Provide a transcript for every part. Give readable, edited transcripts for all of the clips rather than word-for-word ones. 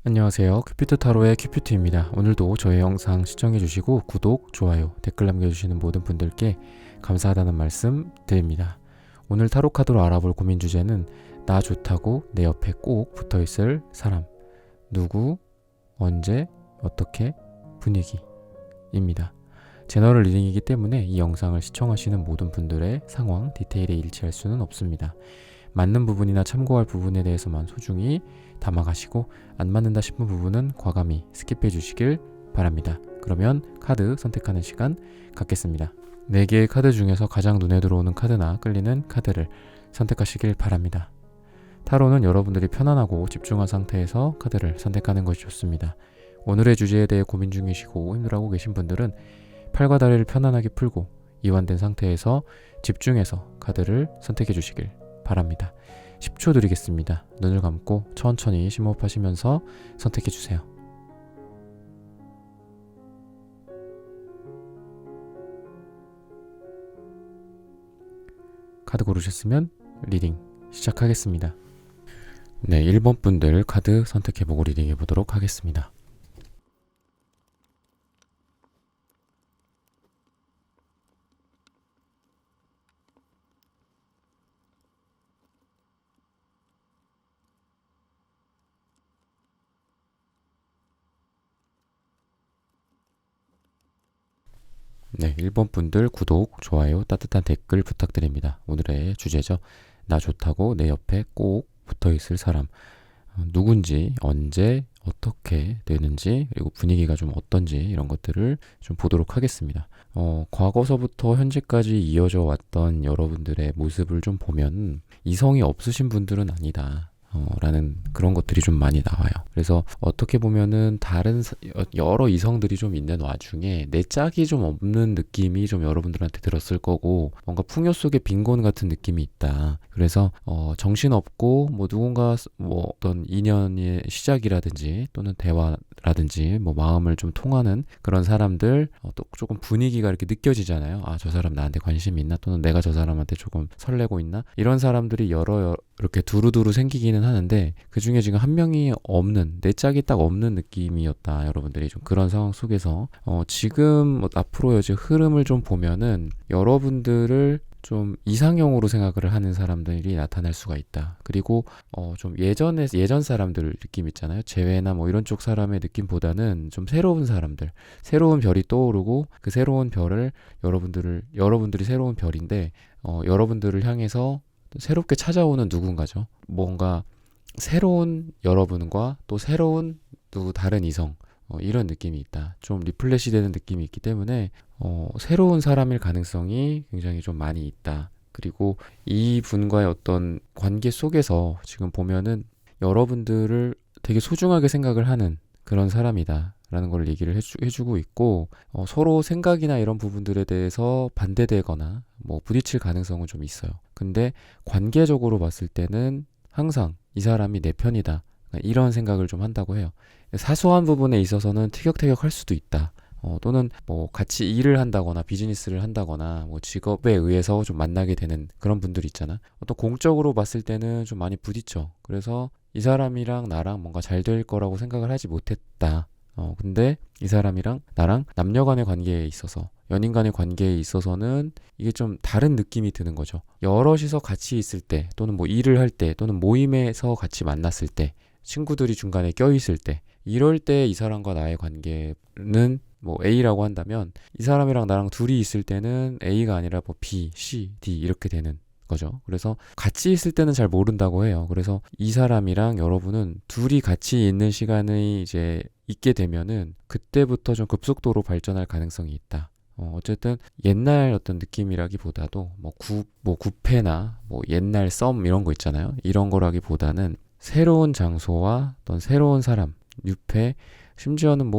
안녕하세요. 큐피트 타로의 큐피트입니다. 오늘도 저의 영상 시청해주시고 구독, 좋아요, 댓글 남겨주시는 모든 분들께 감사하다는 말씀 드립니다. 오늘 타로 카드로 알아볼 고민 주제는 나 좋다고 내 옆에 꼭 붙어있을 사람. 누구, 언제, 어떻게, 분위기입니다. 제너럴 리딩이기 때문에 이 영상을 시청하시는 모든 분들의 상황, 디테일에 일치할 수는 없습니다. 맞는 부분이나 참고할 부분에 대해서만 소중히 담아가시고 안 맞는다 싶은 부분은 과감히 스킵해 주시길 바랍니다. 그러면 카드 선택하는 시간 갖겠습니다. 4개의 카드 중에서 가장 눈에 들어오는 카드나 끌리는 카드를 선택하시길 바랍니다. 타로는 여러분들이 편안하고 집중한 상태에서 카드를 선택하는 것이 좋습니다. 오늘의 주제에 대해 고민 중이시고 힘들어하고 계신 분들은 팔과 다리를 편안하게 풀고 이완된 상태에서 집중해서 카드를 선택해 주시길 바랍니다. 10초 드리겠습니다. 눈을 감고 천천히 심호흡하시면서 선택해 주세요. 카드 고르셨으면 리딩 시작하겠습니다. 네, 1번 분들 카드 선택해보고 리딩해 보도록 하겠습니다. 네, 1번 분들 구독, 좋아요, 따뜻한 댓글 부탁드립니다. 오늘의 주제죠. 나 좋다고 내 옆에 꼭 붙어있을 사람. 누군지, 언제, 어떻게 되는지, 그리고 분위기가 좀 어떤지 이런 것들을 좀 보도록 하겠습니다. 과거서부터 현재까지 이어져 왔던 여러분들의 모습을 좀 보면 이성이 없으신 분들은 아니다. 라는 그런 것들이 좀 많이 나와요. 그래서 어떻게 보면은 여러 이성들이 좀 있는 와중에 내 짝이 좀 없는 느낌이 좀 여러분들한테 들었을 거고, 뭔가 풍요 속의 빈곤 같은 느낌이 있다. 그래서 정신없고 누군가 어떤 인연의 시작이라든지 또는 대화라든지 마음을 좀 통하는 그런 사람들, 또 조금 분위기가 이렇게 느껴지잖아요. 아, 저 사람 나한테 관심이 있나? 또는 내가 저 사람한테 조금 설레고 있나? 이런 사람들이 이렇게 두루두루 생기기는 하는데, 그 중에 지금 한 명이 없는, 내 짝이 딱 없는 느낌이었다. 여러분들이 좀 그런 상황 속에서 지금 앞으로 이제 흐름을 좀 보면은 여러분들을 좀 이상형으로 생각을 하는 사람들이 나타날 수가 있다. 그리고 좀 예전 사람들 느낌 있잖아요. 재회나 이런 쪽 사람의 느낌보다는 좀 새로운 사람들, 새로운 별이 떠오르고, 그 새로운 별을 여러분들이 새로운 별인데 여러분들을 향해서 새롭게 찾아오는 누군가죠. 뭔가 새로운 여러분과 또 새로운 다른 이성, 이런 느낌이 있다. 좀 리플레시 되는 느낌이 있기 때문에 새로운 사람일 가능성이 굉장히 좀 많이 있다. 그리고 이 분과의 어떤 관계 속에서 지금 보면은 여러분들을 되게 소중하게 생각을 하는 그런 사람이다 라는 걸 얘기를 해주고 있고, 서로 생각이나 이런 부분들에 대해서 반대되거나 부딪힐 가능성은 좀 있어요. 근데 관계적으로 봤을 때는 항상 이 사람이 내 편이다, 이런 생각을 좀 한다고 해요. 사소한 부분에 있어서는 티격태격할 수도 있다. 또는 같이 일을 한다거나 비즈니스를 한다거나 직업에 의해서 좀 만나게 되는 그런 분들 있잖아. 어떤 공적으로 봤을 때는 좀 많이 부딪혀. 그래서 이 사람이랑 나랑 뭔가 잘 될 거라고 생각을 하지 못했다. 근데 이 사람이랑 나랑 남녀 간의 관계에 있어서, 연인 간의 관계에 있어서는 이게 좀 다른 느낌이 드는 거죠. 여럿이서 같이 있을 때, 또는 일을 할 때, 또는 모임에서 같이 만났을 때, 친구들이 중간에 껴있을 때, 이럴 때 이 사람과 나의 관계는 A라고 한다면, 이 사람이랑 나랑 둘이 있을 때는 A가 아니라 B, C, D 이렇게 되는 거죠. 그래서 같이 있을 때는 잘 모른다고 해요. 그래서 이 사람이랑 여러분은 둘이 같이 있는 시간이 이제 있게 되면은 그때부터 좀 급속도로 발전할 가능성이 있다. 어쨌든 옛날 어떤 느낌이라기보다도 구패나 옛날 썸 이런 거 있잖아요. 이런 거라기보다는 새로운 장소와 어떤 새로운 사람, 뉴페, 심지어는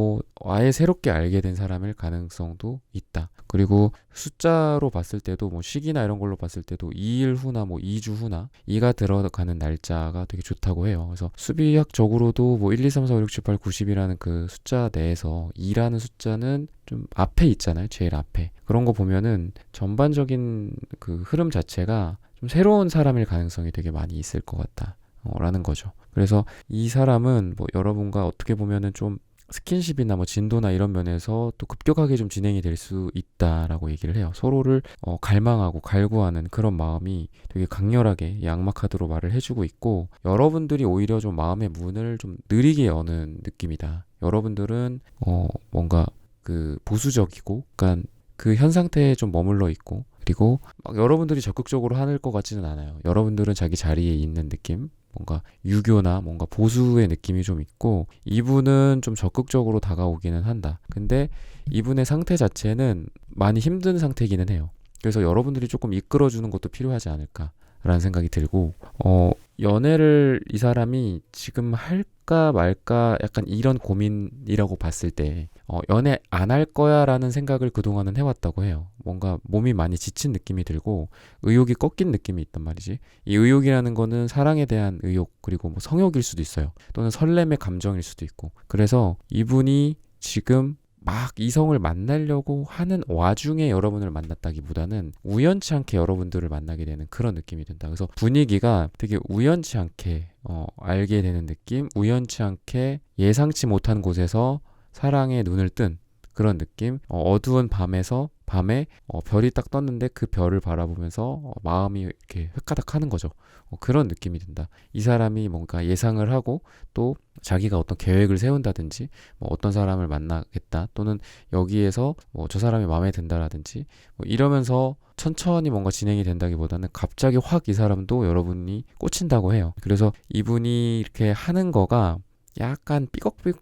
아예 새롭게 알게 된 사람일 가능성도 있다. 그리고 숫자로 봤을 때도 시기나 이런 걸로 봤을 때도 2일 후나 2주 후나 2가 들어가는 날짜가 되게 좋다고 해요. 그래서 수비학적으로도 1, 2, 3, 4, 5, 6, 7, 8, 90이라는 그 숫자 내에서 2라는 숫자는 좀 앞에 있잖아요. 제일 앞에. 그런 거 보면은 전반적인 그 흐름 자체가 좀 새로운 사람일 가능성이 되게 많이 있을 것 같다. 라는 거죠. 그래서 이 사람은 뭐 여러분과 어떻게 보면은 좀 스킨십이나 뭐 진도나 이런 면에서 또 급격하게 좀 진행이 될 수 있다라고 얘기를 해요. 서로를 갈망하고 갈구하는 그런 마음이 되게 강렬하게 이 악마 카드로 말을 해주고 있고, 여러분들이 오히려 좀 마음의 문을 좀 느리게 여는 느낌이다. 여러분들은 뭔가 그 보수적이고 약간 그 현 상태에 좀 머물러 있고, 그리고 막 여러분들이 적극적으로 하는 것 같지는 않아요. 여러분들은 자기 자리에 있는 느낌, 뭔가 유교나 뭔가 보수의 느낌이 좀 있고, 이분은 좀 적극적으로 다가오기는 한다. 근데 이분의 상태 자체는 많이 힘든 상태이기는 해요. 그래서 여러분들이 조금 이끌어주는 것도 필요하지 않을까라는 생각이 들고, 연애를 이 사람이 지금 할까 말까 약간 이런 고민이라고 봤을 때 연애 안 할 거야 라는 생각을 그동안은 해왔다고 해요. 뭔가 몸이 많이 지친 느낌이 들고 의욕이 꺾인 느낌이 있단 말이지. 이 의욕이라는 거는 사랑에 대한 의욕, 그리고 뭐 성욕일 수도 있어요. 또는 설렘의 감정일 수도 있고. 그래서 이분이 지금 막 이성을 만나려고 하는 와중에 여러분을 만났다기보다는 우연치 않게 여러분들을 만나게 되는 그런 느낌이 든다. 그래서 분위기가 되게 우연치 않게 알게 되는 느낌, 우연치 않게 예상치 못한 곳에서 사랑에 눈을 뜬 그런 느낌. 어두운 밤에 별이 딱 떴는데 그 별을 바라보면서 마음이 이렇게 획가닥 하는 거죠. 그런 느낌이 든다. 이 사람이 뭔가 예상을 하고 또 자기가 어떤 계획을 세운다든지, 뭐 어떤 사람을 만나겠다, 또는 여기에서 뭐 저 사람이 마음에 든다라든지, 뭐 이러면서 천천히 뭔가 진행이 된다기보다는 갑자기 확 이 사람도 여러분이 꽂힌다고 해요. 그래서 이분이 이렇게 하는 거가 약간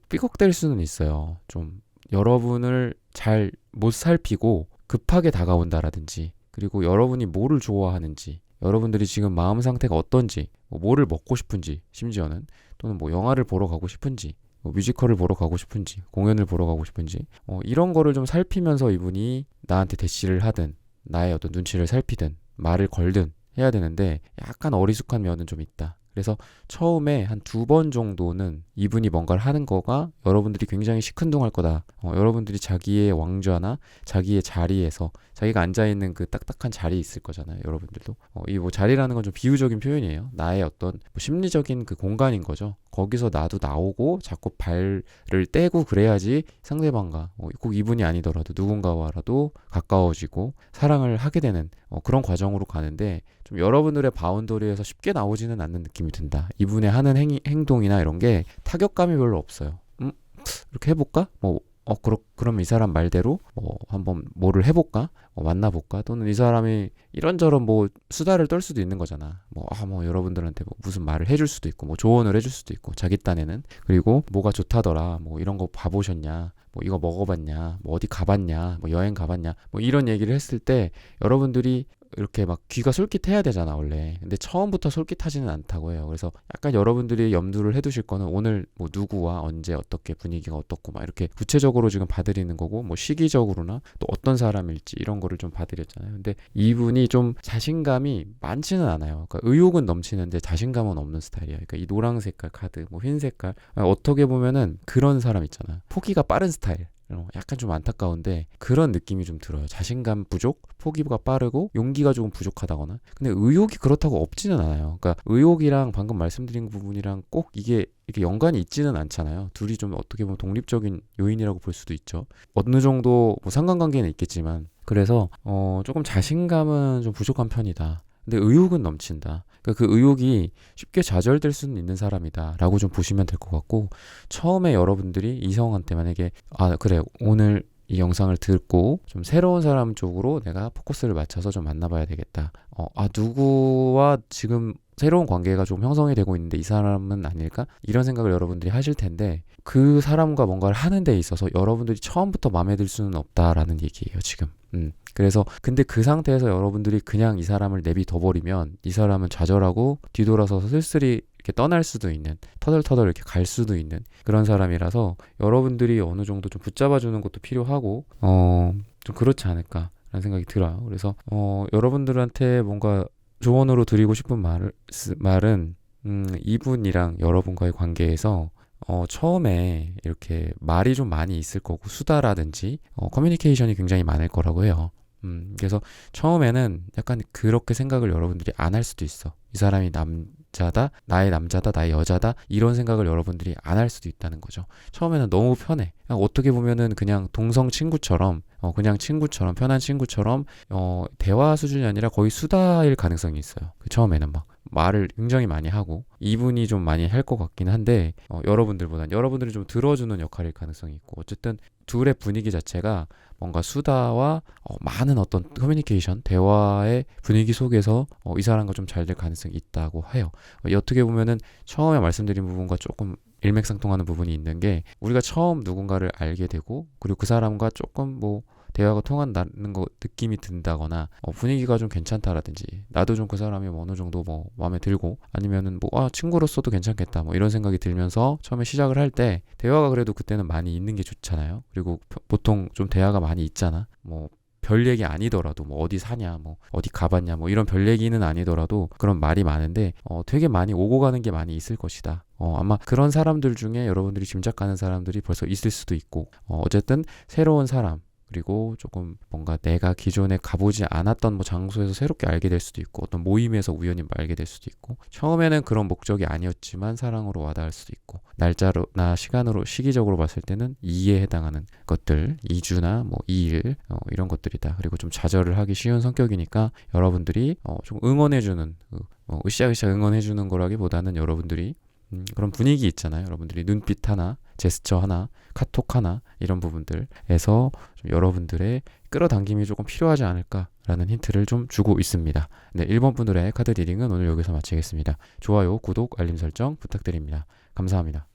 삐걱될 수는 있어요. 좀 여러분을 잘 못 살피고 급하게 다가온다라든지, 그리고 여러분이 뭐를 좋아하는지, 여러분들이 지금 마음 상태가 어떤지, 뭐 뭐를 먹고 싶은지, 심지어는 또는 뭐 영화를 보러 가고 싶은지, 뭐 뮤지컬을 보러 가고 싶은지, 공연을 보러 가고 싶은지, 이런 거를 좀 살피면서 이분이 나한테 대시를 하든 나의 어떤 눈치를 살피든 말을 걸든 해야 되는데, 약간 어리숙한 면은 좀 있다. 그래서 처음에 한 2번 정도는 이분이 뭔가를 하는 거가 여러분들이 굉장히 시큰둥할 거다. 여러분들이 자기의 왕좌나 자기의 자리에서, 자기가 앉아있는 그 딱딱한 자리 있을 거잖아요. 여러분들도. 이 뭐 자리라는 건 좀 비유적인 표현이에요. 나의 어떤 뭐 심리적인 그 공간인 거죠. 거기서 나도 나오고 자꾸 발을 떼고 그래야지 상대방과 꼭 이분이 아니더라도 누군가와라도 가까워지고 사랑을 하게 되는 그런 과정으로 가는데, 좀 여러분들의 바운더리에서 쉽게 나오지는 않는 느낌이 든다. 이분의 하는 행동이나 이런 게 타격감이 별로 없어요. 이렇게 해볼까? 그럼 이 사람 말대로 한번 뭐를 해볼까? 만나볼까? 또는 이 사람이 이런저런 뭐 수다를 떨 수도 있는 거잖아. 여러분들한테 뭐 무슨 말을 해줄 수도 있고, 뭐 조언을 해줄 수도 있고, 자기 딴에는. 그리고 뭐가 좋다더라, 뭐 이런 거 봐보셨냐, 뭐 이거 먹어봤냐, 뭐 어디 가봤냐, 뭐 여행 가봤냐, 뭐 이런 얘기를 했을 때 여러분들이 이렇게 막 귀가 솔깃해야 되잖아 원래. 근데 처음부터 솔깃하지는 않다고 해요. 그래서 약간 여러분들이 염두를 해두실 거는 오늘 뭐 누구와 언제 어떻게 분위기가 어떻고 막 이렇게 구체적으로 지금 봐드리는 거고, 뭐 시기적으로나 또 어떤 사람일지 이런 거를 좀 봐드렸잖아요. 근데 이분이 좀 자신감이 많지는 않아요. 그러니까 의욕은 넘치는데 자신감은 없는 스타일이야. 그러니까 이 노란 색깔 카드, 뭐 흰 색깔, 어떻게 보면은 그런 사람 있잖아. 포기가 빠른 스타일. 약간 좀 안타까운데 그런 느낌이 좀 들어요. 자신감 부족, 포기가 빠르고 용기가 조금 부족하다거나. 근데 의욕이 그렇다고 없지는 않아요. 그러니까 의욕이랑 방금 말씀드린 부분이랑 꼭 이게 이렇게 연관이 있지는 않잖아요. 둘이 좀 어떻게 보면 독립적인 요인이라고 볼 수도 있죠. 어느 정도 뭐 상관관계는 있겠지만, 그래서 조금 자신감은 좀 부족한 편이다. 근데 의욕은 넘친다. 그러니까 그 의욕이 쉽게 좌절될 수는 있는 사람이다 라고 좀 보시면 될 것 같고, 처음에 여러분들이 이성한테 만약에 그래 오늘 이 영상을 듣고 좀 새로운 사람 쪽으로 내가 포커스를 맞춰서 좀 만나봐야 되겠다. 누구와 지금 새로운 관계가 좀 형성이 되고 있는데 이 사람은 아닐까? 이런 생각을 여러분들이 하실 텐데, 그 사람과 뭔가를 하는 데 있어서 여러분들이 처음부터 마음에 들 수는 없다라는 얘기예요 지금. 그래서 근데 그 상태에서 여러분들이 그냥 이 사람을 내비둬버리면 이 사람은 좌절하고 뒤돌아서서 쓸쓸히 이렇게 떠날 수도 있는, 터덜터덜 이렇게 갈 수도 있는 그런 사람이라서 여러분들이 어느 정도 좀 붙잡아주는 것도 필요하고 좀 그렇지 않을까라는 생각이 들어요. 그래서 여러분들한테 뭔가 조언으로 드리고 싶은 말은 이분이랑 여러분과의 관계에서 처음에 이렇게 말이 좀 많이 있을 거고, 수다라든지 커뮤니케이션이 굉장히 많을 거라고 해요. 그래서 처음에는 약간 그렇게 생각을 여러분들이 안 할 수도 있어. 이 사람이 남자다, 나의 남자다, 나의 여자다 이런 생각을 여러분들이 안 할 수도 있다는 거죠. 처음에는 너무 편해. 그냥 어떻게 보면은 그냥 동성 친구처럼 그냥 친구처럼 편한 친구처럼 대화 수준이 아니라 거의 수다일 가능성이 있어요. 그 처음에는 막 말을 굉장히 많이 하고 이분이 좀 많이 할 것 같긴 한데 여러분들이 좀 들어주는 역할일 가능성이 있고 어쨌든 둘의 분위기 자체가 뭔가 수다와 많은 어떤 커뮤니케이션, 대화의 분위기 속에서 이 사람과 좀 잘 될 가능성이 있다고 해요. 어떻게 보면은 처음에 말씀드린 부분과 조금 일맥상통하는 부분이 있는 게 우리가 처음 누군가를 알게 되고 그리고 그 사람과 조금 뭐 대화가 통한다는 거 느낌이 든다거나 분위기가 좀 괜찮다라든지 나도 좀 그 사람이 뭐 어느 정도 뭐 마음에 들고 아니면은 뭐 친구로서도 괜찮겠다 뭐 이런 생각이 들면서 처음에 시작을 할 때 대화가 그래도 그때는 많이 있는 게 좋잖아요. 그리고 보통 좀 대화가 많이 있잖아. 뭐 별 얘기 아니더라도 뭐 어디 사냐 뭐 어디 가봤냐 뭐 이런 별 얘기는 아니더라도 그런 말이 많은데 되게 많이 오고 가는 게 많이 있을 것이다. 아마 그런 사람들 중에 여러분들이 짐작가는 사람들이 벌써 있을 수도 있고 어쨌든 새로운 사람 그리고 조금 뭔가 내가 기존에 가보지 않았던 뭐 장소에서 새롭게 알게 될 수도 있고 어떤 모임에서 우연히 알게 될 수도 있고 처음에는 그런 목적이 아니었지만 사랑으로 와닿을 수도 있고 날짜로나 시간으로 시기적으로 봤을 때는 2에 해당하는 것들 2주나 뭐 2일 이런 것들이다. 그리고 좀 좌절을 하기 쉬운 성격이니까 여러분들이 좀 응원해주는 으쌰으쌰 응원해주는 거라기보다는 여러분들이 그런 분위기 있잖아요. 여러분들이 눈빛 하나, 제스처 하나, 카톡 하나 이런 부분들에서 좀 여러분들의 끌어당김이 조금 필요하지 않을까라는 힌트를 좀 주고 있습니다. 네, 1번 분들의 카드 리딩은 오늘 여기서 마치겠습니다. 좋아요, 구독, 알림 설정 부탁드립니다. 감사합니다.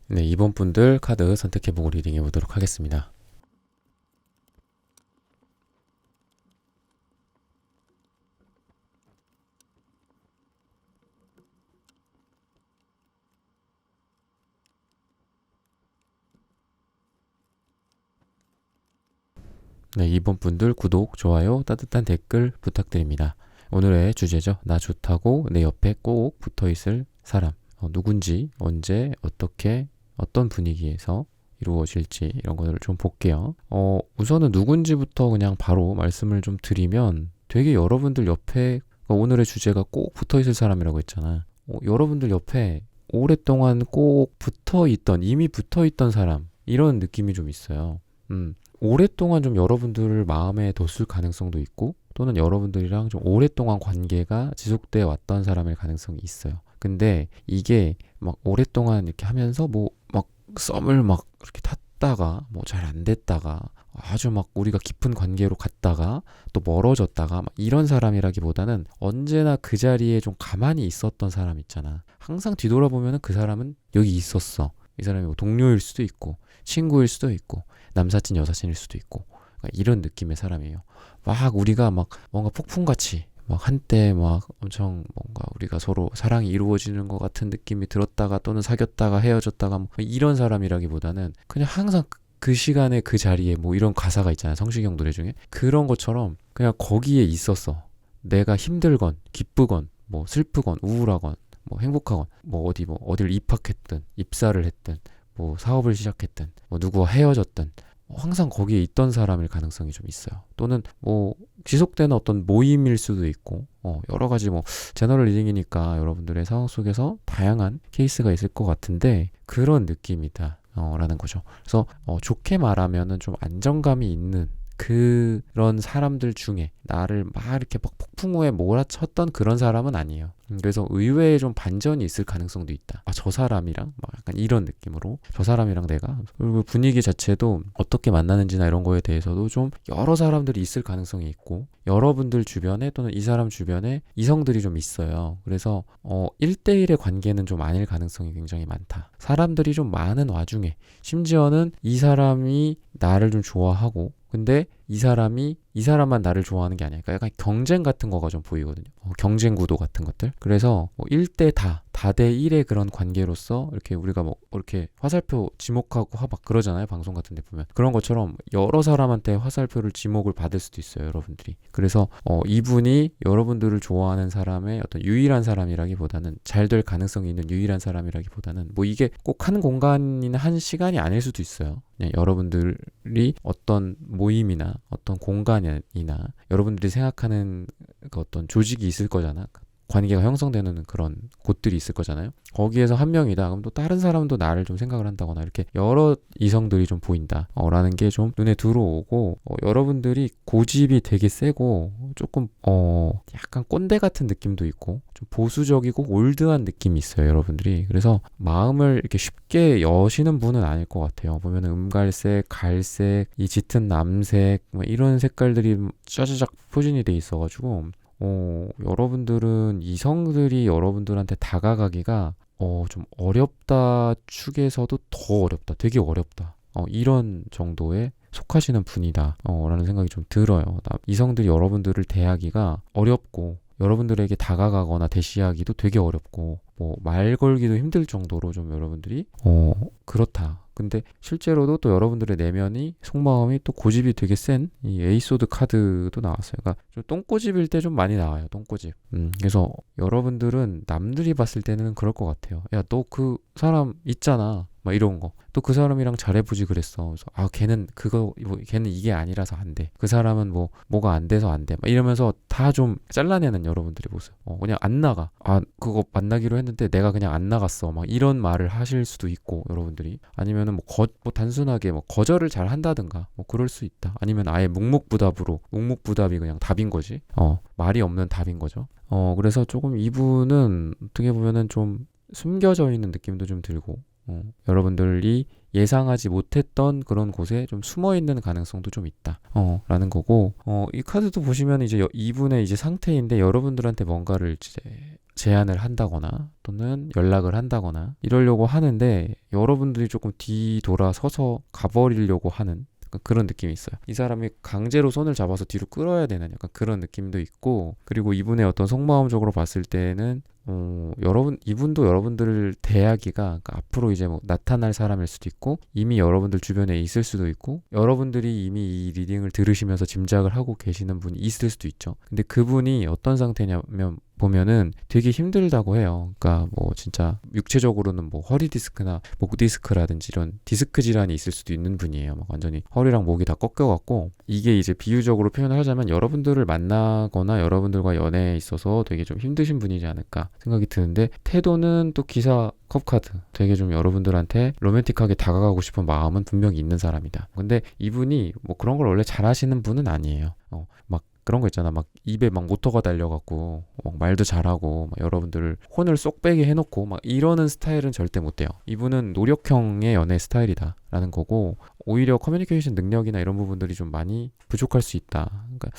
네, 2번 분들 카드 선택해보고 리딩해 보도록 하겠습니다. 네, 2번 분들 구독, 좋아요, 따뜻한 댓글 부탁드립니다. 오늘의 주제죠. 나 좋다고 내 옆에 꼭 붙어있을 사람. 누군지, 언제, 어떻게, 어떤 분위기에서 이루어질지 이런 것들을 좀 볼게요. 우선은 누군지부터 그냥 바로 말씀을 좀 드리면 되게 여러분들 옆에 오늘의 주제가 꼭 붙어있을 사람이라고 했잖아. 여러분들 옆에 오랫동안 꼭 붙어있던, 이미 붙어있던 사람 이런 느낌이 좀 있어요. 오랫동안 좀 여러분들을 마음에 뒀을 가능성도 있고 또는 여러분들이랑 좀 오랫동안 관계가 지속되어 왔던 사람일 가능성이 있어요. 근데 이게 막 오랫동안 이렇게 하면서 뭐 막 썸을 막 이렇게 탔다가 뭐 잘 안 됐다가 아주 막 우리가 깊은 관계로 갔다가 또 멀어졌다가 막 이런 사람이라기보다는 언제나 그 자리에 좀 가만히 있었던 사람 있잖아. 항상 뒤돌아보면은 그 사람은 여기 있었어. 이 사람이 뭐 동료일 수도 있고 친구일 수도 있고 남사친 여사친일 수도 있고 이런 느낌의 사람이에요. 막 우리가 막 뭔가 폭풍같이 막 한때 막 엄청 뭔가 우리가 서로 사랑이 이루어지는 것 같은 느낌이 들었다가 또는 사귀었다가 헤어졌다가 뭐 이런 사람이라기보다는 그냥 항상 그 시간에 그 자리에 뭐 이런 가사가 있잖아요. 성시경 노래 중에 그런 것처럼 그냥 거기에 있었어. 내가 힘들건 기쁘건 뭐 슬프건 우울하건 뭐 행복하건 뭐 어딜 입학했든 입사를 했든 뭐 사업을 시작했든 뭐 누구와 헤어졌든 항상 거기에 있던 사람일 가능성이 좀 있어요. 또는 뭐 지속되는 어떤 모임일 수도 있고 여러 가지 뭐 제너럴 리딩이니까 여러분들의 상황 속에서 다양한 케이스가 있을 것 같은데 그런 느낌이다 라는 거죠. 그래서 좋게 말하면은 좀 안정감이 있는 그런 사람들 중에 나를 막 이렇게 막 폭풍우에 몰아쳤던 그런 사람은 아니에요. 그래서 의외에 좀 반전이 있을 가능성도 있다. 저 사람이랑 막 약간 이런 느낌으로 저 사람이랑 내가 그리고 분위기 자체도 어떻게 만나는지나 이런 거에 대해서도 좀 여러 사람들이 있을 가능성이 있고 여러분들 주변에 또는 이 사람 주변에 이성들이 좀 있어요. 그래서 1대1의 관계는 좀 아닐 가능성이 굉장히 많다. 사람들이 좀 많은 와중에 심지어는 이 사람이 나를 좀 좋아하고 근데 이 사람만 나를 좋아하는 게 아니야. 약간 경쟁 같은 거가 좀 보이거든요. 경쟁 구도 같은 것들. 그래서 뭐 1대 다대 1의 그런 관계로서 이렇게 우리가 뭐 이렇게 화살표 지목하고 막 그러잖아요. 방송 같은 데 보면. 그런 것처럼 여러 사람한테 화살표를 지목을 받을 수도 있어요. 여러분들이. 그래서 이분이 여러분들을 좋아하는 사람의 어떤 유일한 사람이라기보다는 잘 될 가능성이 있는 유일한 사람이라기보다는 뭐 이게 꼭 한 공간이나 한 시간이 아닐 수도 있어요. 그냥 여러분들이 어떤 모임이나 어떤 공간이나 여러분들이 생각하는 그 어떤 조직이 있을 거잖아. 관계가 형성되는 그런 곳들이 있을 거잖아요. 거기에서 한 명이다. 그럼 또 다른 사람도 나를 좀 생각을 한다거나 이렇게 여러 이성들이 좀 보인다. 라는 게 좀 눈에 들어오고 여러분들이 고집이 되게 세고 조금 약간 꼰대 같은 느낌도 있고 좀 보수적이고 올드한 느낌이 있어요. 여러분들이. 그래서 마음을 이렇게 쉽게 여시는 분은 아닐 것 같아요. 보면은 음갈색, 갈색, 이 짙은 남색 이런 색깔들이 짜자작 표준이 돼 있어가지고 여러분들은 이성들이 여러분들한테 다가가기가 좀 어렵다 축에서도 더 어렵다. 되게 어렵다. 이런 정도에 속하시는 분이다. 라는 생각이 좀 들어요. 이성들이 여러분들을 대하기가 어렵고 여러분들에게 다가가거나 대시하기도 되게 어렵고 뭐 말 걸기도 힘들 정도로 좀 여러분들이 그렇다. 근데 실제로도 또 여러분들의 내면이 속마음이 또 고집이 되게 센 이 에이소드 카드도 나왔어요. 그러니까 좀 똥꼬집일 때 좀 많이 나와요. 똥꼬집. 그래서 여러분들은 남들이 봤을 때는 그럴 것 같아요. 야, 너 그 사람 있잖아. 막 이런 거. 또 그 사람이랑 잘해보지 그랬어. 그래서 걔는 걔는 이게 아니라서 안 돼. 그 사람은 뭐가 안 돼서 안 돼. 막 이러면서 다 좀 잘라내는 여러분들의 모습. 그냥 안 나가. 그거 만나기로 했는데 내가 그냥 안 나갔어. 막 이런 말을 하실 수도 있고 여러분들이. 아니면은 단순하게 거절을 잘 한다든가 그럴 수 있다. 아니면 아예 묵묵부답이 그냥 답인 거지. 말이 없는 답인 거죠. 그래서 조금 이분은 어떻게 보면은 좀 숨겨져 있는 느낌도 좀 들고 여러분들이 예상하지 못했던 그런 곳에 좀 숨어 있는 가능성도 좀 있다. 라는 거고, 이 카드도 보시면 이제 이분의 이제 상태인데 여러분들한테 뭔가를 이제 제안을 한다거나 또는 연락을 한다거나 이러려고 하는데 여러분들이 조금 뒤돌아서서 가버리려고 하는 그런 느낌이 있어요. 이 사람이 강제로 손을 잡아서 뒤로 끌어야 되는 약간 그런 느낌도 있고, 그리고 이분의 어떤 속마음적으로 봤을 때는 이분도 여러분들을 대하기가 그러니까 앞으로 이제 나타날 사람일 수도 있고 이미 여러분들 주변에 있을 수도 있고 여러분들이 이미 이 리딩을 들으시면서 짐작을 하고 계시는 분이 있을 수도 있죠. 근데 그분이 어떤 상태냐면 보면은 되게 힘들다고 해요. 그러니까 진짜 육체적으로는 허리 디스크나 목 디스크라든지 이런 디스크 질환이 있을 수도 있는 분이에요. 완전히 허리랑 목이 다 꺾여갖고 이게 이제 비유적으로 표현을 하자면 여러분들을 만나거나 여러분들과 연애에 있어서 되게 좀 힘드신 분이지 않을까 생각이 드는데 태도는 또 기사 컵카드 되게 좀 여러분들한테 로맨틱하게 다가가고 싶은 마음은 분명히 있는 사람이다. 근데 이분이 그런 걸 원래 잘하시는 분은 아니에요. 그런 거 있잖아. 입에 모터가 달려갖고 말도 잘하고 여러분들을 혼을 쏙 빼게 해놓고 이러는 스타일은 절대 못 돼요. 이분은 노력형의 연애 스타일이다 라는 거고 오히려 커뮤니케이션 능력이나 이런 부분들이 좀 많이 부족할 수 있다. 그러니까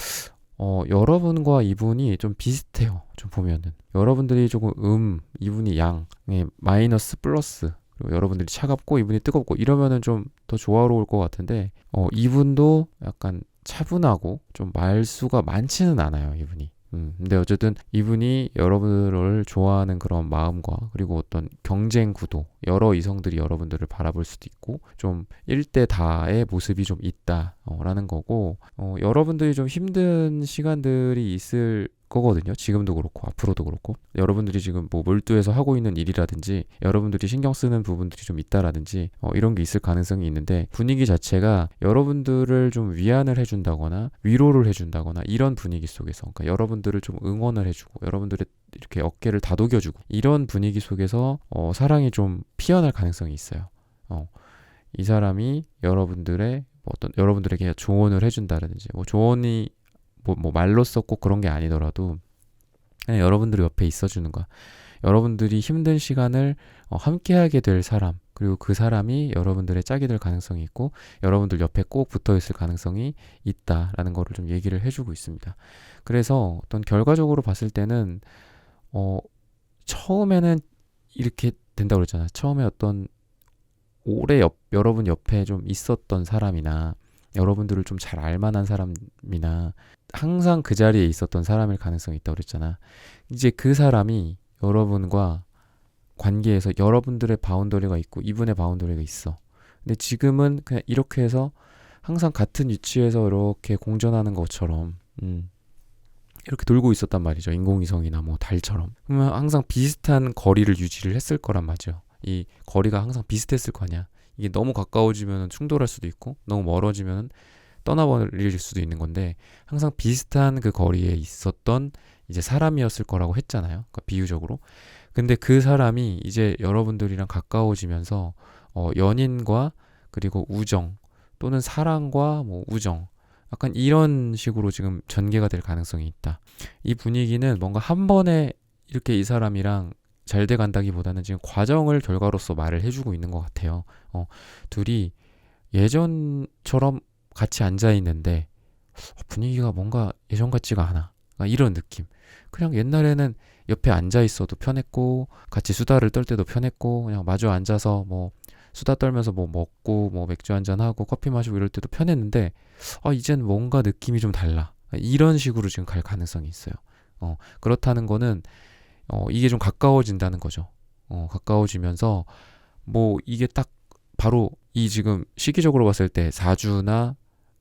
여러분과 이분이 좀 비슷해요. 좀 보면은 여러분들이 조금 이분이 양의 마이너스 플러스 그리고 여러분들이 차갑고 이분이 뜨겁고 이러면은 좀 더 조화로울 것 같은데 이분도 약간 차분하고 좀 말수가 많지는 않아요, 이분이. 근데 어쨌든 이분이 여러분을 좋아하는 그런 마음과 그리고 어떤 경쟁 구도, 여러 이성들이 여러분들을 바라볼 수도 있고 좀 1대 다의 모습이 좀 있다라는 거고 여러분들이 좀 힘든 시간들이 있을 거거든요. 지금도 그렇고 앞으로도 그렇고 여러분들이 지금 몰두해서 하고 있는 일이라든지 여러분들이 신경 쓰는 부분들이 좀 있다라든지 이런 게 있을 가능성이 있는데 분위기 자체가 여러분들을 좀 위안을 해준다거나 위로를 해준다거나 이런 분위기 속에서 그러니까 여러분들을 좀 응원을 해주고 여러분들의 이렇게 어깨를 다독여주고 이런 분위기 속에서 사랑이 좀 피어날 가능성이 있어요. 이 사람이 여러분들의 여러분들에게 조언을 해준다라든지 조언이 말로써 꼭 그런 게 아니더라도 그냥 여러분들이 옆에 있어주는 거야. 여러분들이 힘든 시간을 함께하게 될 사람 그리고 그 사람이 여러분들의 짝이 될 가능성이 있고 여러분들 옆에 꼭 붙어있을 가능성이 있다라는 거를 좀 얘기를 해주고 있습니다. 그래서 어떤 결과적으로 봤을 때는 처음에는 이렇게 된다고 그랬잖아. 처음에 어떤 오래 여러분 옆에 좀 있었던 사람이나 여러분들을 좀 잘 알만한 사람이나 항상 그 자리에 있었던 사람일 가능성이 있다고 그랬잖아. 이제 그 사람이 여러분과 관계에서 여러분들의 바운더리가 있고 이분의 바운더리가 있어. 근데 지금은 그냥 이렇게 해서 항상 같은 위치에서 이렇게 공존하는 것처럼 이렇게 돌고 있었단 말이죠. 인공위성이나 달처럼. 그러면 항상 비슷한 거리를 유지를 했을 거란 말이죠. 이 거리가 항상 비슷했을 거 아니야. 이게 너무 가까워지면 충돌할 수도 있고 너무 멀어지면 떠나버릴 수도 있는 건데 항상 비슷한 그 거리에 있었던 이제 사람이었을 거라고 했잖아요. 그러니까 비유적으로. 근데 그 사람이 이제 여러분들이랑 가까워지면서 연인과 그리고 우정 또는 사랑과 뭐 우정 약간 이런 식으로 지금 전개가 될 가능성이 있다. 이 분위기는 뭔가 한 번에 이렇게 이 사람이랑 잘 돼 간다기보다는 지금 과정을 결과로서 말을 해주고 있는 것 같아요. 둘이 예전처럼 같이 앉아 있는데 분위기가 뭔가 예전 같지가 않아. 그러니까 이런 느낌. 그냥 옛날에는 옆에 앉아 있어도 편했고 같이 수다를 떨 때도 편했고 그냥 마주 앉아서 뭐 수다 떨면서 뭐 먹고 뭐 맥주 한잔 하고 커피 마시고 이럴 때도 편했는데 이젠 뭔가 느낌이 좀 달라. 이런 식으로 지금 갈 가능성이 있어요. 그렇다는 거는 이게 좀 가까워진다는 거죠. 가까워지면서 뭐 이게 딱 바로 이 지금 시기적으로 봤을 때 4주나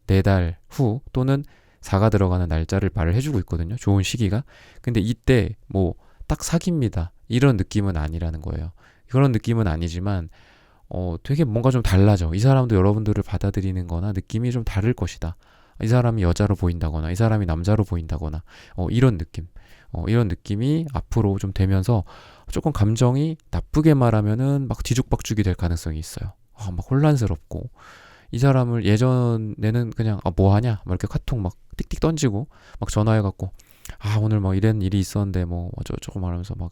4달 후 또는 4가 들어가는 날짜를 말을 해주고 있거든요. 좋은 시기가. 근데 이때 뭐 딱 사깁니다. 이런 느낌은 아니라는 거예요. 그런 느낌은 아니지만 되게 뭔가 좀 달라져. 이 사람도 여러분들을 받아들이는 거나 느낌이 좀 다를 것이다. 이 사람이 여자로 보인다거나 이 사람이 남자로 보인다거나 이런 느낌. 이런 느낌이 앞으로 좀 되면서 조금 감정이 나쁘게 말하면은 막 뒤죽박죽이 될 가능성이 있어요. 막 혼란스럽고 이 사람을 예전에는 그냥 뭐 하냐 막 이렇게 카톡 막 띡띡 던지고 막 전화해갖고 오늘 막 이런 일이 있었는데 뭐 어쩌고 말하면서 막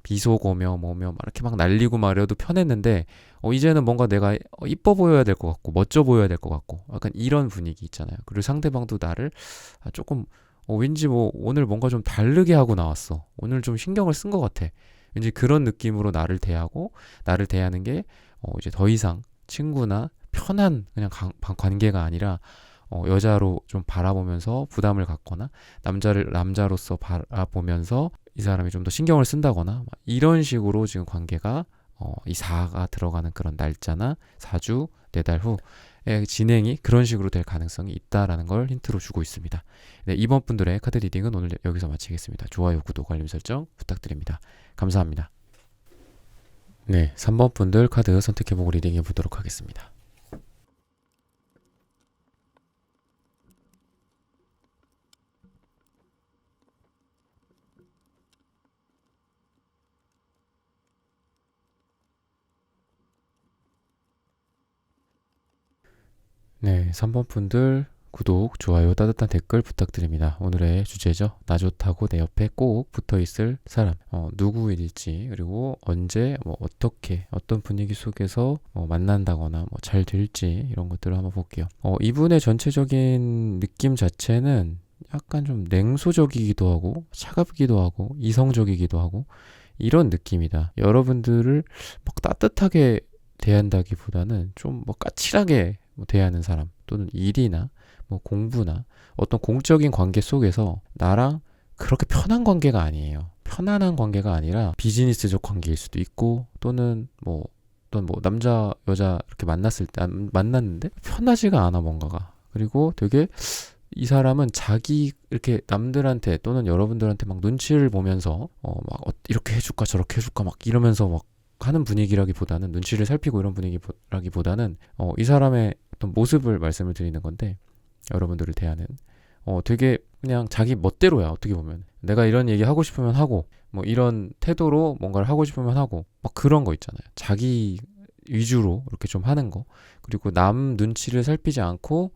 비속 오며 뭐며 막 이렇게 막 날리고 말해도 편했는데 이제는 뭔가 내가 이뻐 보여야 될 것 같고 멋져 보여야 될 것 같고 약간 이런 분위기 있잖아요. 그리고 상대방도 나를 조금 왠지 뭐 오늘 뭔가 좀 다르게 하고 나왔어. 오늘 좀 신경을 쓴 것 같아. 왠지 그런 느낌으로 나를 대하는 게 이제 더 이상 친구나 편한 그냥 관계가 아니라 여자로 좀 바라보면서 부담을 갖거나 남자를 남자로서 바라보면서 이 사람이 좀 더 신경을 쓴다거나 이런 식으로 지금 관계가 이 4가 들어가는 그런 날짜나 4주, 4달 후의 진행이 그런 식으로 될 가능성이 있다라는 걸 힌트로 주고 있습니다. 네, 이번 분들의 카드 리딩은 오늘 여기서 마치겠습니다. 좋아요, 구독, 알림 설정 부탁드립니다. 감사합니다. 네, 3번 분들 카드 선택해보고 리딩해 보도록 하겠습니다. 네, 3번 분들 구독, 좋아요, 따뜻한 댓글 부탁드립니다. 오늘의 주제죠. 나 좋다고 내 옆에 꼭 붙어있을 사람. 누구일지 그리고 언제 어떻게 어떤 분위기 속에서 만난다거나 잘 될지 이런 것들을 한번 볼게요. 이분의 전체적인 느낌 자체는 약간 좀 냉소적이기도 하고 차갑기도 하고 이성적이기도 하고 이런 느낌이다. 여러분들을 막 따뜻하게 대한다기보다는 좀 까칠하게 대하는 사람 또는 일이나 공부나 어떤 공적인 관계 속에서 나랑 그렇게 편한 관계가 아니에요. 편안한 관계가 아니라 비즈니스적 관계일 수도 있고 또는 어떤 남자 여자 이렇게 만났는데 편하지가 않아 뭔가가. 그리고 되게 이 사람은 자기 이렇게 남들한테 또는 여러분들한테 막 눈치를 보면서 이렇게 해줄까 저렇게 해줄까 막 이러면서 막 하는 분위기라기보다는 눈치를 살피고 이런 분위기라기보다는 이 사람의 어떤 모습을 말씀을 드리는 건데 여러분들을 대하는 되게 그냥 자기 멋대로야. 어떻게 보면 내가 이런 얘기 하고 싶으면 하고 이런 태도로 뭔가를 하고 싶으면 하고 막 그런 거 있잖아요. 자기 위주로 이렇게 좀 하는 거. 그리고 남 눈치를 살피지 않고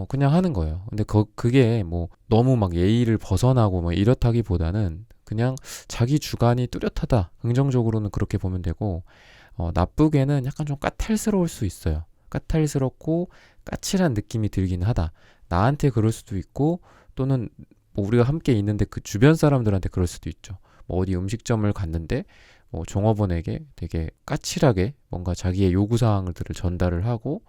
그냥 하는 거예요. 근데 그게 너무 막 예의를 벗어나고 이렇다기보다는 그냥 자기 주관이 뚜렷하다. 긍정적으로는 그렇게 보면 되고 나쁘게는 약간 좀 까탈스러울 수 있어요. 까탈스럽고 까칠한 느낌이 들긴 하다. 나한테 그럴 수도 있고 또는 우리가 함께 있는데 그 주변 사람들한테 그럴 수도 있죠. 어디 음식점을 갔는데 종업원에게 되게 까칠하게 뭔가 자기의 요구사항들을 전달을 하고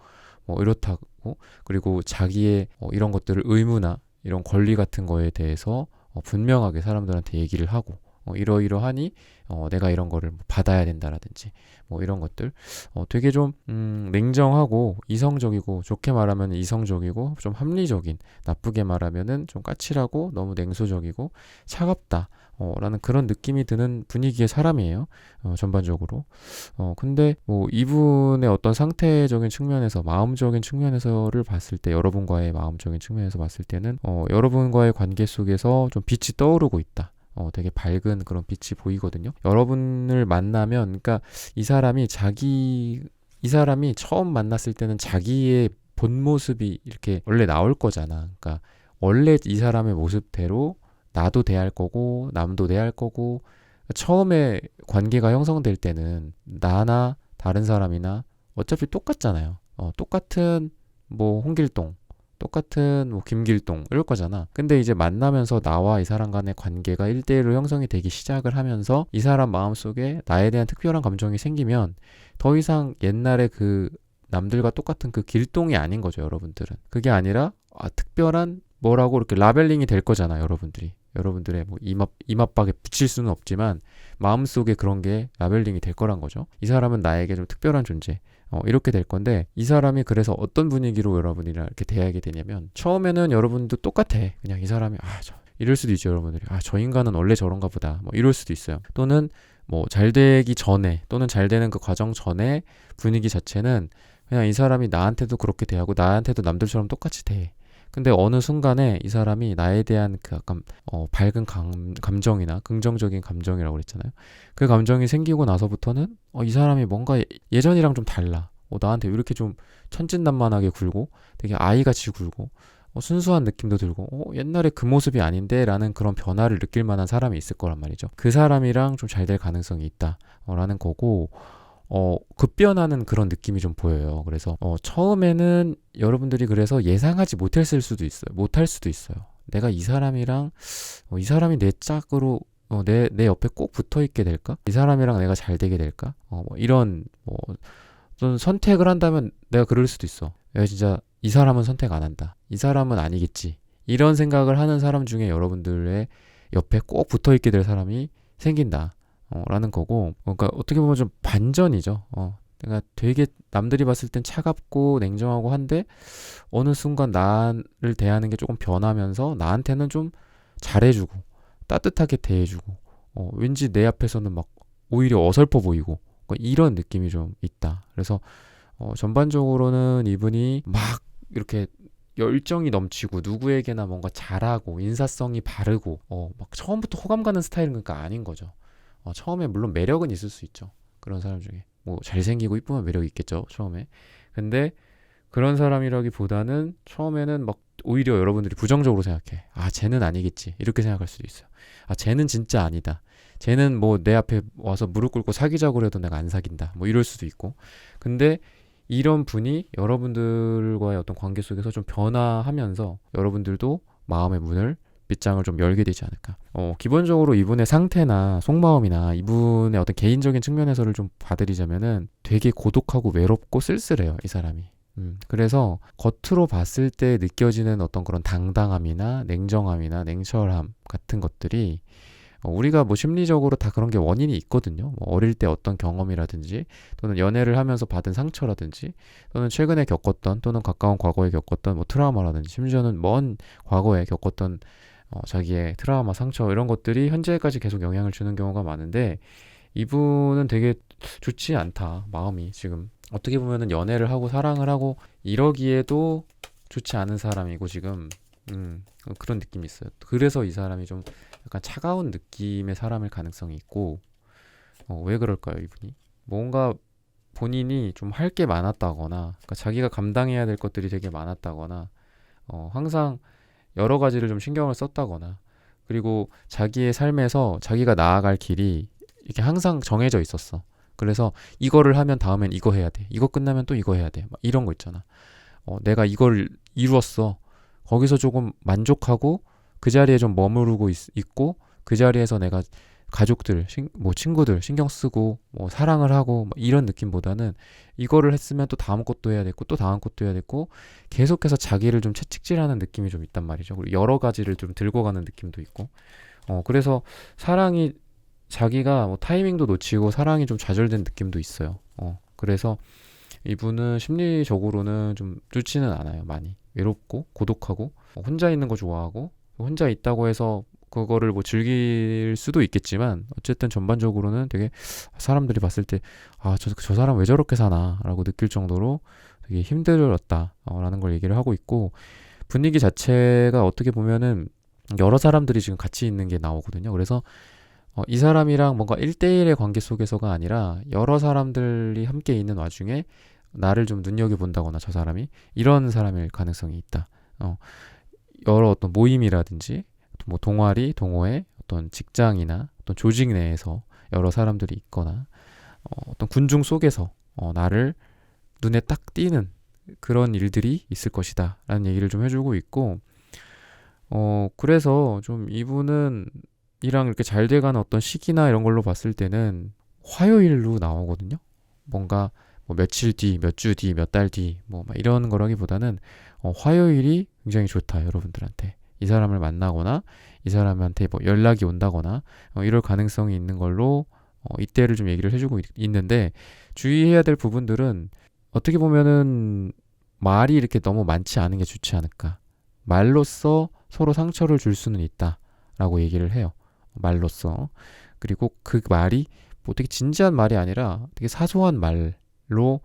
이렇다고 그리고 자기의 이런 것들을 의무나 이런 권리 같은 거에 대해서 분명하게 사람들한테 얘기를 하고 이러이러하니 내가 이런 거를 받아야 된다라든지 이런 것들 되게 좀 냉정하고 이성적이고 좋게 말하면 이성적이고 좀 합리적인 나쁘게 말하면은 좀 까칠하고 너무 냉소적이고 차갑다 라는 그런 느낌이 드는 분위기의 사람이에요. 전반적으로. 근데 이분의 어떤 상태적인 측면에서 마음적인 측면에서를 봤을 때 여러분과의 마음적인 측면에서 봤을 때는 여러분과의 관계 속에서 좀 빛이 떠오르고 있다. 되게 밝은 그런 빛이 보이거든요. 여러분을 만나면, 그러니까 이 사람이 처음 만났을 때는 자기의 본 모습이 이렇게 원래 나올 거잖아. 그러니까 원래 이 사람의 모습대로 나도 대할 거고 남도 대할 거고, 처음에 관계가 형성될 때는 나나 다른 사람이나 어차피 똑같잖아요. 똑같은 뭐 홍길동, 똑같은 뭐 김길동 이럴 거잖아. 근데 이제 만나면서 나와 이 사람 간의 관계가 1대1로 형성이 되기 시작을 하면서 이 사람 마음속에 나에 대한 특별한 감정이 생기면 더 이상 옛날에 그 남들과 똑같은 그 길동이 아닌 거죠, 여러분들은. 그게 아니라 특별한 뭐라고 이렇게 라벨링이 될 거잖아, 여러분들의 뭐 이맛박에 붙일 수는 없지만 마음속에 그런 게 라벨링이 될 거란 거죠. 이 사람은 나에게 좀 특별한 존재. 이렇게 될 건데, 이 사람이 그래서 어떤 분위기로 여러분이랑 이렇게 대하게 되냐면, 처음에는 여러분도 똑같아. 그냥 이 사람이 이럴 수도 있죠, 여러분들이. 저 인간은 원래 저런가 보다. 뭐 이럴 수도 있어요. 또는 뭐 잘 되기 전에, 또는 잘 되는 그 과정 전에 분위기 자체는 그냥 이 사람이 나한테도 그렇게 대하고 나한테도 남들처럼 똑같이 대. 근데 어느 순간에 이 사람이 나에 대한 그 약간 밝은 감정이나 긍정적인 감정이라고 그랬잖아요. 그 감정이 생기고 나서부터는 이 사람이 뭔가 예전이랑 좀 달라. 나한테 왜 이렇게 좀 천진난만하게 굴고 되게 아이같이 굴고 순수한 느낌도 들고 옛날에 그 모습이 아닌데 라는 그런 변화를 느낄 만한 사람이 있을 거란 말이죠. 그 사람이랑 좀 잘 될 가능성이 있다 라는 거고, 급변하는 그런 느낌이 좀 보여요. 그래서 처음에는 여러분들이 그래서 예상하지 못할 수도 있어요. 내가 이 사람이랑 이 사람이 내 짝으로 내 옆에 꼭 붙어 있게 될까? 이 사람이랑 내가 잘 되게 될까? 뭐 이런 어떤 선택을 한다면 내가 그럴 수도 있어. 내가 진짜 이 사람은 선택 안 한다. 이 사람은 아니겠지. 이런 생각을 하는 사람 중에 여러분들의 옆에 꼭 붙어 있게 될 사람이 생긴다. 라는 거고, 그러니까 어떻게 보면 좀 반전이죠. 그러니까 되게 남들이 봤을 땐 차갑고 냉정하고 한데 어느 순간 나를 대하는 게 조금 변하면서 나한테는 좀 잘해주고 따뜻하게 대해주고, 왠지 내 앞에서는 막 오히려 어설퍼 보이고, 이런 느낌이 좀 있다. 그래서 전반적으로는 이분이 막 이렇게 열정이 넘치고 누구에게나 뭔가 잘하고 인사성이 바르고 막 처음부터 호감 가는 스타일은 그러니까 아닌 거죠. 처음에 물론 매력은 있을 수 있죠. 그런 사람 중에 뭐 잘생기고 이쁘면 매력이 있겠죠, 처음에. 근데 그런 사람이라기보다는 처음에는 막 오히려 여러분들이 부정적으로 생각해. 쟤는 아니겠지, 이렇게 생각할 수도 있어요. 쟤는 진짜 아니다, 쟤는 뭐 내 앞에 와서 무릎 꿇고 사귀자고 해도 내가 안 사귄다, 뭐 이럴 수도 있고. 근데 이런 분이 여러분들과의 어떤 관계 속에서 좀 변화하면서 여러분들도 마음의 문을 빗장을 좀 열게 되지 않을까. 기본적으로 이분의 상태나 속마음이나 이분의 어떤 개인적인 측면에서를 좀 봐드리자면은 되게 고독하고 외롭고 쓸쓸해요, 이 사람이. 그래서 겉으로 봤을 때 느껴지는 어떤 그런 당당함이나 냉정함이나 냉철함 같은 것들이 우리가 뭐 심리적으로 다 그런 게 원인이 있거든요. 뭐 어릴 때 어떤 경험이라든지, 또는 연애를 하면서 받은 상처라든지, 또는 최근에 겪었던, 또는 가까운 과거에 겪었던 뭐 트라우마라든지, 심지어는 먼 과거에 겪었던 자기의 트라우마, 상처, 이런 것들이 현재까지 계속 영향을 주는 경우가 많은데, 이분은 되게 좋지 않다, 마음이. 지금 어떻게 보면은 연애를 하고 사랑을 하고 이러기에도 좋지 않은 사람이고, 지금 그런 느낌이 있어요. 그래서 이 사람이 좀 약간 차가운 느낌의 사람일 가능성이 있고, 왜 그럴까요, 이분이? 뭔가 본인이 좀 할 게 많았다거나, 그러니까 자기가 감당해야 될 것들이 되게 많았다거나, 항상 여러 가지를 좀 신경을 썼다거나, 그리고 자기의 삶에서 자기가 나아갈 길이 이렇게 항상 정해져 있었어. 그래서 이거를 하면 다음엔 이거 해야 돼, 이거 끝나면 또 이거 해야 돼, 막 이런 거 있잖아. 내가 이걸 이루었어. 거기서 조금 만족하고 그 자리에 좀 머무르고 있고, 그 자리에서 내가 가족들, 뭐 친구들 신경 쓰고 뭐 사랑을 하고 뭐 이런 느낌보다는 이거를 했으면 또 다음 것도 해야 됐고 또 다음 것도 해야 됐고, 계속해서 자기를 좀 채찍질하는 느낌이 좀 있단 말이죠. 그리고 여러 가지를 좀 들고 가는 느낌도 있고, 그래서 사랑이 자기가 뭐 타이밍도 놓치고 사랑이 좀 좌절된 느낌도 있어요. 그래서 이분은 심리적으로는 좀 좋지는 않아요. 많이 외롭고 고독하고, 혼자 있는 거 좋아하고, 혼자 있다고 해서 그거를 뭐 즐길 수도 있겠지만, 어쨌든 전반적으로는 되게 사람들이 봤을 때 저 사람 왜 저렇게 사나 라고 느낄 정도로 되게 힘들었다 라는 걸 얘기를 하고 있고, 분위기 자체가 어떻게 보면은 여러 사람들이 지금 같이 있는 게 나오거든요. 그래서 이 사람이랑 뭔가 1대1의 관계 속에서가 아니라 여러 사람들이 함께 있는 와중에 나를 좀 눈여겨본다거나 저 사람이 이런 사람일 가능성이 있다. 여러 어떤 모임이라든지 뭐 동아리, 동호회, 어떤 직장이나 어떤 조직 내에서 여러 사람들이 있거나 어떤 군중 속에서 나를 눈에 딱 띄는 그런 일들이 있을 것이다 라는 얘기를 좀 해주고 있고, 그래서 좀 이분은 이랑 이렇게 잘 돼가는 어떤 시기나 이런 걸로 봤을 때는 화요일로 나오거든요. 뭔가 뭐 며칠 뒤, 몇 주 뒤, 몇 달 뒤, 뭐 이런 거라기보다는 화요일이 굉장히 좋다 여러분들한테. 이 사람을 만나거나 이 사람한테 뭐 연락이 온다거나 이럴 가능성이 있는 걸로 이때를 좀 얘기를 해주고 있는데, 주의해야 될 부분들은 어떻게 보면은 말이 이렇게 너무 많지 않은 게 좋지 않을까. 말로써 서로 상처를 줄 수는 있다라고 얘기를 해요. 말로써. 그리고 그 말이 뭐 되게 진지한 말이 아니라 되게 사소한 말로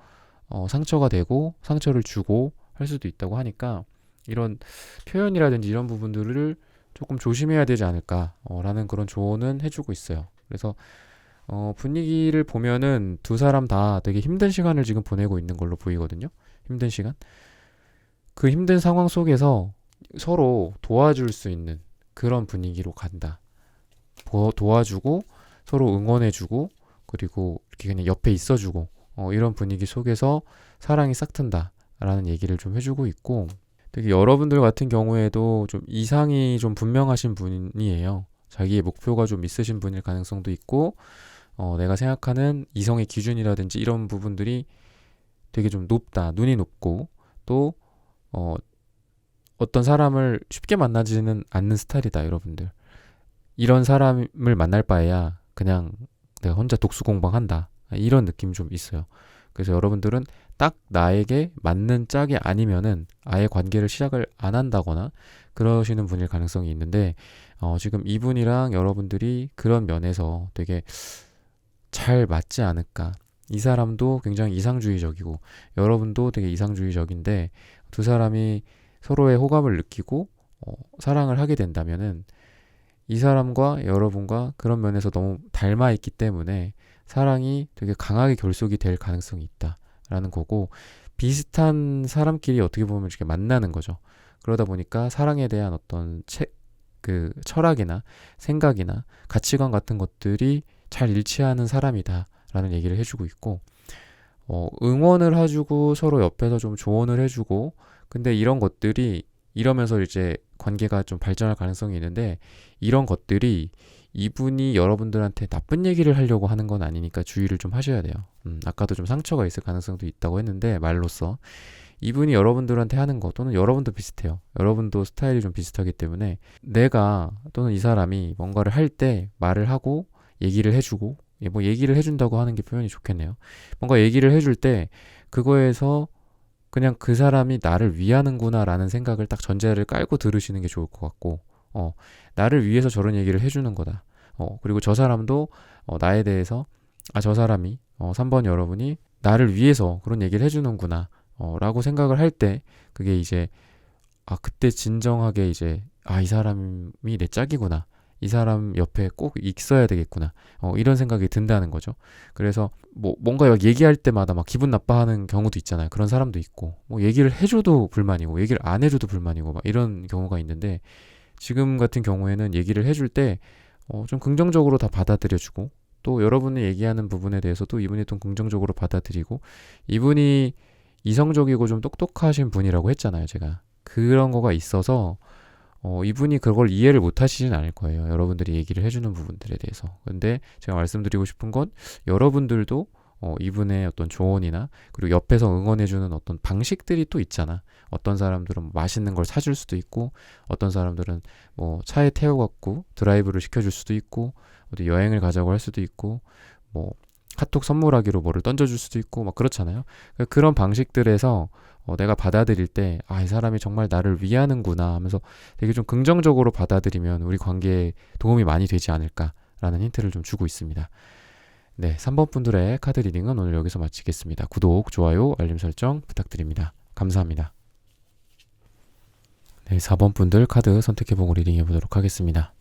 상처가 되고 상처를 주고 할 수도 있다고 하니까, 이런 표현이라든지 이런 부분들을 조금 조심해야 되지 않을까라는 그런 조언은 해주고 있어요. 그래서 분위기를 보면은 두 사람 다 되게 힘든 시간을 지금 보내고 있는 걸로 보이거든요. 힘든 시간. 그 힘든 상황 속에서 서로 도와줄 수 있는 그런 분위기로 간다. 도와주고 서로 응원해주고 그리고 이렇게 그냥 옆에 있어주고 이런 분위기 속에서 사랑이 싹튼다라는 얘기를 좀 해주고 있고, 되게 여러분들 같은 경우에도 좀 이상이 좀 분명하신 분이에요. 자기의 목표가 좀 있으신 분일 가능성도 있고, 내가 생각하는 이성의 기준이라든지 이런 부분들이 되게 좀 높다, 눈이 높고, 또 어떤 사람을 쉽게 만나지는 않는 스타일이다 여러분들. 이런 사람을 만날 바에야 그냥 내가 혼자 독수 공방한다, 이런 느낌이 좀 있어요. 그래서 여러분들은 딱 나에게 맞는 짝이 아니면은 아예 관계를 시작을 안 한다거나 그러시는 분일 가능성이 있는데, 지금 이분이랑 여러분들이 그런 면에서 되게 잘 맞지 않을까. 이 사람도 굉장히 이상주의적이고 여러분도 되게 이상주의적인데, 두 사람이 서로의 호감을 느끼고 사랑을 하게 된다면은 이 사람과 여러분과 그런 면에서 너무 닮아 있기 때문에 사랑이 되게 강하게 결속이 될 가능성이 있다라는 거고, 비슷한 사람끼리 어떻게 보면 이렇게 만나는 거죠. 그러다 보니까 사랑에 대한 어떤 그 철학이나 생각이나 가치관 같은 것들이 잘 일치하는 사람이다라는 얘기를 해주고 있고, 응원을 해주고 서로 옆에서 좀 조언을 해주고, 근데 이런 것들이 이러면서 이제 관계가 좀 발전할 가능성이 있는데, 이런 것들이 이분이 여러분들한테 나쁜 얘기를 하려고 하는 건 아니니까 주의를 좀 하셔야 돼요. 아까도 좀 상처가 있을 가능성도 있다고 했는데, 말로써 이분이 여러분들한테 하는 거, 또는 여러분도 비슷해요. 여러분도 스타일이 좀 비슷하기 때문에 내가 또는 이 사람이 뭔가를 할 때 말을 하고 얘기를 해주고, 뭐 얘기를 해준다고 하는 게 표현이 좋겠네요. 뭔가 얘기를 해줄 때 그거에서 그냥 그 사람이 나를 위하는구나 라는 생각을 딱 전제를 깔고 들으시는 게 좋을 것 같고, 나를 위해서 저런 얘기를 해주는 거다. 그리고 저 사람도 나에 대해서 저 사람이 3번 여러분이 나를 위해서 그런 얘기를 해주는구나 라고 생각을 할 때, 그게 이제 그때 진정하게 이제 이 사람이 내 짝이구나, 이 사람 옆에 꼭 있어야 되겠구나, 이런 생각이 든다는 거죠. 그래서 뭐 뭔가 얘기할 때마다 막 기분 나빠하는 경우도 있잖아요. 그런 사람도 있고, 뭐 얘기를 해줘도 불만이고 얘기를 안 해줘도 불만이고 막 이런 경우가 있는데, 지금 같은 경우에는 얘기를 해줄 때 좀 긍정적으로 다 받아들여주고, 또 여러분이 얘기하는 부분에 대해서도 이분이 좀 긍정적으로 받아들이고, 이분이 이성적이고 좀 똑똑하신 분이라고 했잖아요, 제가. 그런 거가 있어서 이분이 그걸 이해를 못 하시진 않을 거예요, 여러분들이 얘기를 해주는 부분들에 대해서. 근데 제가 말씀드리고 싶은 건, 여러분들도 이분의 어떤 조언이나 그리고 옆에서 응원해주는 어떤 방식들이 또 있잖아. 어떤 사람들은 맛있는 걸 사줄 수도 있고, 어떤 사람들은 뭐 차에 태워갖고 드라이브를 시켜줄 수도 있고, 어디 여행을 가자고 할 수도 있고, 뭐 카톡 선물하기로 뭐를 던져줄 수도 있고 막 그렇잖아요. 그런 방식들에서 내가 받아들일 때 이 사람이 정말 나를 위하는구나 하면서 되게 좀 긍정적으로 받아들이면 우리 관계에 도움이 많이 되지 않을까라는 힌트를 좀 주고 있습니다. 네, 3번 분들의 카드 리딩은 오늘 여기서 마치겠습니다. 구독, 좋아요, 알림 설정 부탁드립니다. 감사합니다. 네, 4번 분들 카드 선택해보고 리딩해보도록 하겠습니다.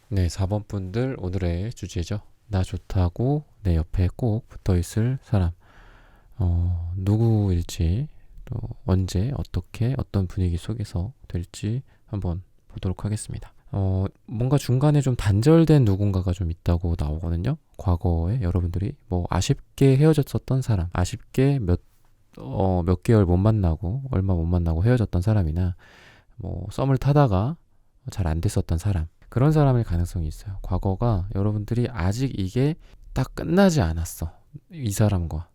네, 4번 분들 오늘의 주제죠. 나 좋다고 내 옆에 꼭 붙어있을 사람. 누구일지, 또 언제, 어떻게, 어떤 분위기 속에서 될지 한번 보도록 하겠습니다. 뭔가 중간에 좀 단절된 누군가가 좀 있다고 나오거든요. 과거에 여러분들이 뭐 아쉽게 헤어졌었던 사람, 아쉽게 몇 개월 못 만나고, 얼마 못 만나고 헤어졌던 사람이나, 뭐 썸을 타다가 잘 안 됐었던 사람. 그런 사람일 가능성이 있어요. 과거가 여러분들이 아직 이게 딱 끝나지 않았어. 이 사람과.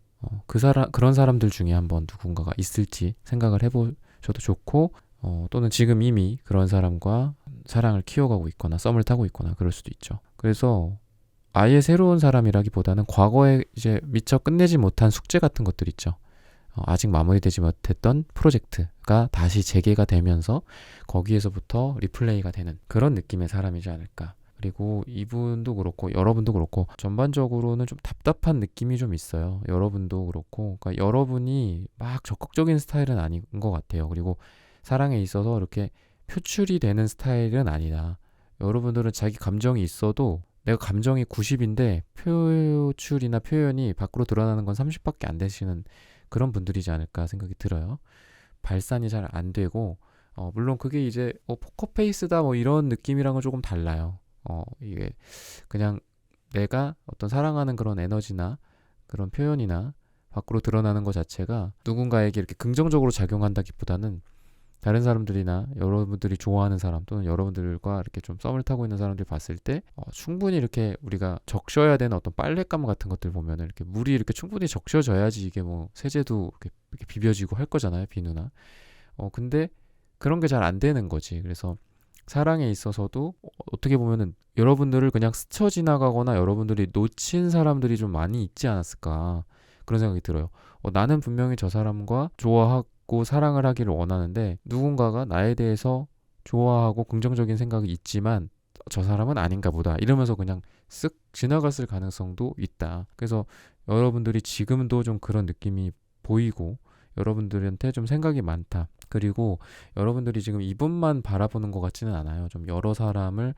그런 사람들 중에 한번 누군가가 있을지 생각을 해보셔도 좋고, 또는 지금 이미 그런 사람과 사랑을 키워가고 있거나 썸을 타고 있거나 그럴 수도 있죠. 그래서 아예 새로운 사람이라기보다는 과거에 이제 미처 끝내지 못한 숙제 같은 것들 있죠. 아직 마무리되지 못했던 프로젝트가 다시 재개가 되면서 거기에서부터 리플레이가 되는 그런 느낌의 사람이지 않을까. 그리고 이분도 그렇고 여러분도 그렇고 전반적으로는 좀 답답한 느낌이 좀 있어요. 여러분도 그렇고, 그러니까 여러분이 막 적극적인 스타일은 아닌 것 같아요. 그리고 사랑에 있어서 이렇게 표출이 되는 스타일은 아니다. 여러분들은 자기 감정이 있어도 내가 감정이 90인데 표출이나 표현이 밖으로 드러나는 건 30밖에 안 되시는 그런 분들이지 않을까 생각이 들어요. 발산이 잘 안 되고, 물론 그게 이제 포커페이스다 뭐 이런 느낌이랑은 조금 달라요. 이게 그냥 내가 어떤 사랑하는 그런 에너지나 그런 표현이나 밖으로 드러나는 것 자체가 누군가에게 이렇게 긍정적으로 작용한다기보다는 다른 사람들이나 여러분들이 좋아하는 사람 또는 여러분들과 이렇게 좀 썸을 타고 있는 사람들 봤을 때 충분히 이렇게 우리가 적셔야 되는 어떤 빨랫감 같은 것들 보면은 이렇게 물이 이렇게 충분히 적셔져야지 이게 뭐 세제도 이렇게 비벼지고 할 거잖아요, 비누나. 근데 그런 게 잘 안 되는 거지. 그래서 사랑에 있어서도 어떻게 보면은 여러분들을 그냥 스쳐 지나가거나 여러분들이 놓친 사람들이 좀 많이 있지 않았을까 그런 생각이 들어요. 나는 분명히 저 사람과 좋아하고 사랑을 하기를 원하는데 누군가가 나에 대해서 좋아하고 긍정적인 생각이 있지만 저 사람은 아닌가 보다 이러면서 그냥 쓱 지나갔을 가능성도 있다. 그래서 여러분들이 지금도 좀 그런 느낌이 보이고 여러분들한테 좀 생각이 많다. 그리고 여러분들이 지금 이분만 바라보는 것 같지는 않아요. 좀 여러 사람을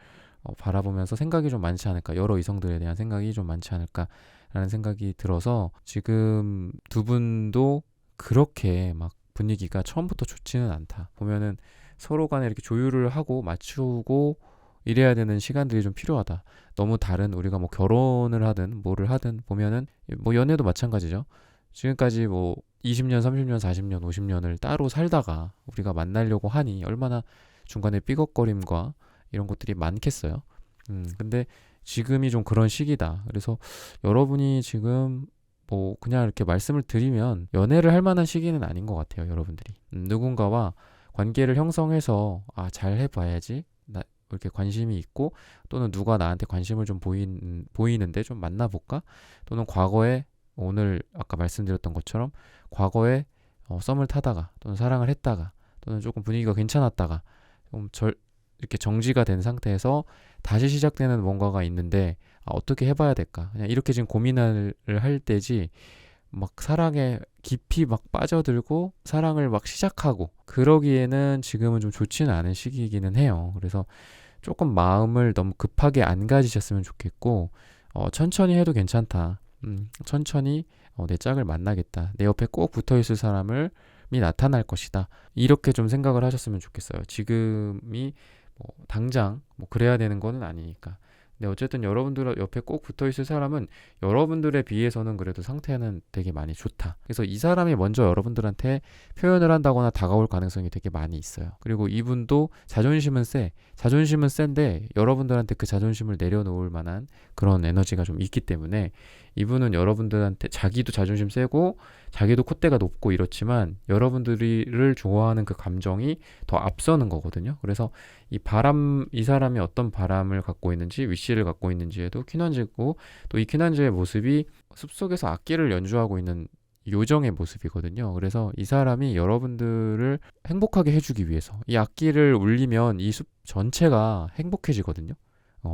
바라보면서 생각이 좀 많지 않을까. 여러 이성들에 대한 생각이 좀 많지 않을까라는 생각이 들어서 지금 두 분도 그렇게 막 분위기가 처음부터 좋지는 않다. 보면은 서로 간에 이렇게 조율을 하고 맞추고 이래야 되는 시간들이 좀 필요하다. 너무 다른 우리가 뭐 결혼을 하든 뭐를 하든 보면은 뭐 연애도 마찬가지죠. 지금까지 뭐 20년, 30년, 40년, 50년을 따로 살다가 우리가 만나려고 하니 얼마나 중간에 삐걱거림과 이런 것들이 많겠어요. 근데 지금이 좀 그런 시기다. 그래서 여러분이 지금 뭐 그냥 이렇게 말씀을 드리면 연애를 할 만한 시기는 아닌 것 같아요, 여러분들이. 누군가와 관계를 형성해서 잘 해봐야지. 나 이렇게 관심이 있고 또는 누가 나한테 관심을 좀 보이는데 좀 만나볼까? 또는 과거에 오늘 아까 말씀드렸던 것처럼 과거에 썸을 타다가 또는 사랑을 했다가 또는 조금 분위기가 괜찮았다가 좀 이렇게 정지가 된 상태에서 다시 시작되는 뭔가가 있는데 어떻게 해봐야 될까? 그냥 이렇게 지금 고민을 할 때지 막 사랑에 깊이 막 빠져들고 사랑을 막 시작하고 그러기에는 지금은 좀 좋지는 않은 시기이기는 해요. 그래서 조금 마음을 너무 급하게 안 가지셨으면 좋겠고 천천히 해도 괜찮다. 천천히 내 짝을 만나겠다. 내 옆에 꼭 붙어있을 사람이 나타날 것이다. 이렇게 좀 생각을 하셨으면 좋겠어요. 지금이 뭐 당장 뭐 그래야 되는 거는 아니니까. 근데 어쨌든 여러분들 옆에 꼭 붙어있을 사람은 여러분들에 비해서는 그래도 상태는 되게 많이 좋다. 그래서 이 사람이 먼저 여러분들한테 표현을 한다거나 다가올 가능성이 되게 많이 있어요. 그리고 이분도 자존심은 센데 여러분들한테 그 자존심을 내려놓을 만한 그런 에너지가 좀 있기 때문에 이분은 여러분들한테 자기도 자존심 세고 자기도 콧대가 높고 이렇지만 여러분들을 좋아하는 그 감정이 더 앞서는 거거든요. 그래서 이 사람이 어떤 바람을 갖고 있는지 위시를 갖고 있는지에도 퀴넌즈고 또 이 퀴넌즈의 모습이 숲속에서 악기를 연주하고 있는 요정의 모습이거든요. 그래서 이 사람이 여러분들을 행복하게 해주기 위해서 이 악기를 울리면 이 숲 전체가 행복해지거든요.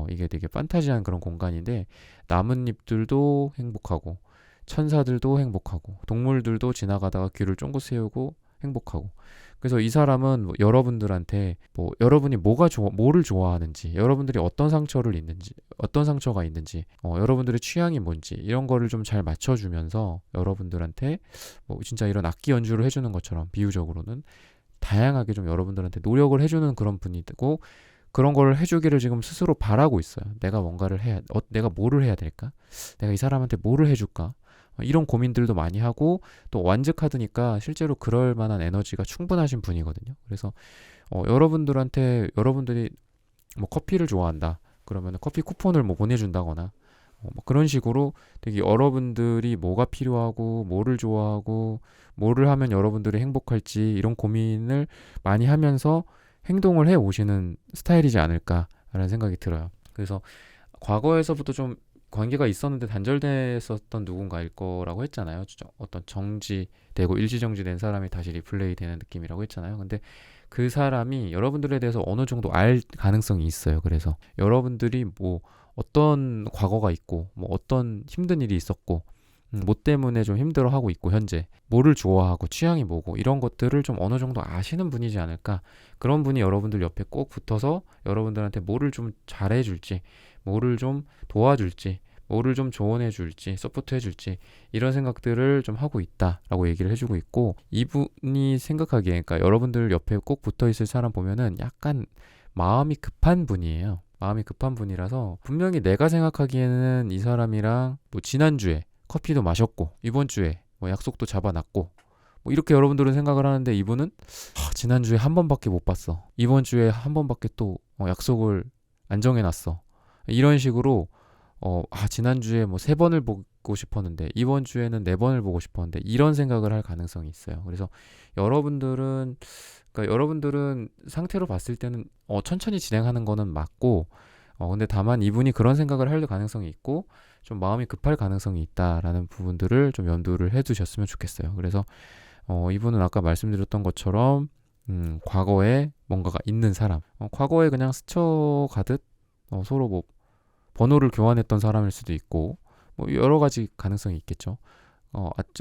이게 되게 판타지한 그런 공간인데 나뭇잎들도 행복하고 천사들도 행복하고 동물들도 지나가다가 귀를 쫑긋 세우고 행복하고 그래서 이 사람은 뭐 여러분들한테 뭐 여러분이 뭐를 좋아하는지 여러분들이 어떤 상처를 있는지 어떤 상처가 있는지 여러분들의 취향이 뭔지 이런 거를 좀 잘 맞춰주면서 여러분들한테 뭐 진짜 이런 악기 연주를 해주는 것처럼 비유적으로는 다양하게 좀 여러분들한테 노력을 해주는 그런 분이고 그런 걸 해주기를 지금 스스로 바라고 있어요. 내가 뭔가를 내가 뭐를 해야 될까? 내가 이 사람한테 뭐를 해줄까? 이런 고민들도 많이 하고 또 완즈 카드니까 실제로 그럴 만한 에너지가 충분하신 분이거든요. 그래서 여러분들이 뭐 커피를 좋아한다. 그러면 커피 쿠폰을 뭐 보내준다거나 뭐 그런 식으로 되게 여러분들이 뭐가 필요하고 뭐를 좋아하고 뭐를 하면 여러분들이 행복할지 이런 고민을 많이 하면서 행동을 해 오시는 스타일이지 않을까라는 생각이 들어요. 그래서 과거에서부터 좀 관계가 있었는데 단절됐었던 누군가일 거라고 했잖아요. 어떤 정지되고 일지정지된 사람이 다시 리플레이 되는 느낌이라고 했잖아요. 근데 그 사람이 여러분들에 대해서 어느 정도 알 가능성이 있어요. 그래서 여러분들이 뭐 어떤 과거가 있고 뭐 어떤 힘든 일이 있었고 뭐 때문에 좀 힘들어하고 있고 현재 뭐를 좋아하고 취향이 뭐고 이런 것들을 좀 어느 정도 아시는 분이지 않을까. 그런 분이 여러분들 옆에 꼭 붙어서 여러분들한테 뭐를 좀 잘해줄지 뭐를 좀 도와줄지 뭐를 좀 조언해줄지 서포트해줄지 이런 생각들을 좀 하고 있다라고 얘기를 해주고 있고 이분이 생각하기에 그러니까 여러분들 옆에 꼭 붙어있을 사람 보면은 약간 마음이 급한 분이에요. 마음이 급한 분이라서 분명히 내가 생각하기에는 이 사람이랑 뭐 지난주에 커피도 마셨고 이번 주에 뭐 약속도 잡아놨고 뭐 이렇게 여러분들은 생각을 하는데 이분은 지난주에 한 번밖에 못 봤어. 이번 주에 한 번밖에 또 약속을 안 정해놨어. 이런 식으로 지난주에 뭐 3번을 보고 싶었는데 이번 주에는 4번을 보고 싶었는데 이런 생각을 할 가능성이 있어요. 그래서 여러분들은 상태로 봤을 때는 천천히 진행하는 거는 맞고 근데 다만 이분이 그런 생각을 할 가능성이 있고 좀 마음이 급할 가능성이 있다라는 부분들을 좀 염두를 해두셨으면 좋겠어요. 그래서 이분은 아까 말씀드렸던 것처럼 과거에 뭔가가 있는 사람, 과거에 그냥 스쳐가듯 서로 뭐 번호를 교환했던 사람일 수도 있고 뭐 여러 가지 가능성이 있겠죠.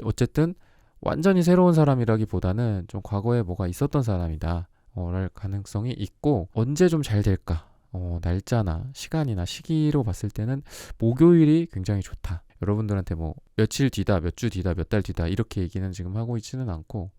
어쨌든 완전히 새로운 사람이라기보다는 좀 과거에 뭐가 있었던 사람이다 랄 가능성이 있고 언제 좀 잘 될까 날짜나 시간이나 시기로 봤을 때는 목요일이 굉장히 좋다. 여러분들한테 뭐 며칠 뒤다 몇 주 뒤다 몇 달 뒤다 이렇게 얘기는 지금 하고 있지는 않고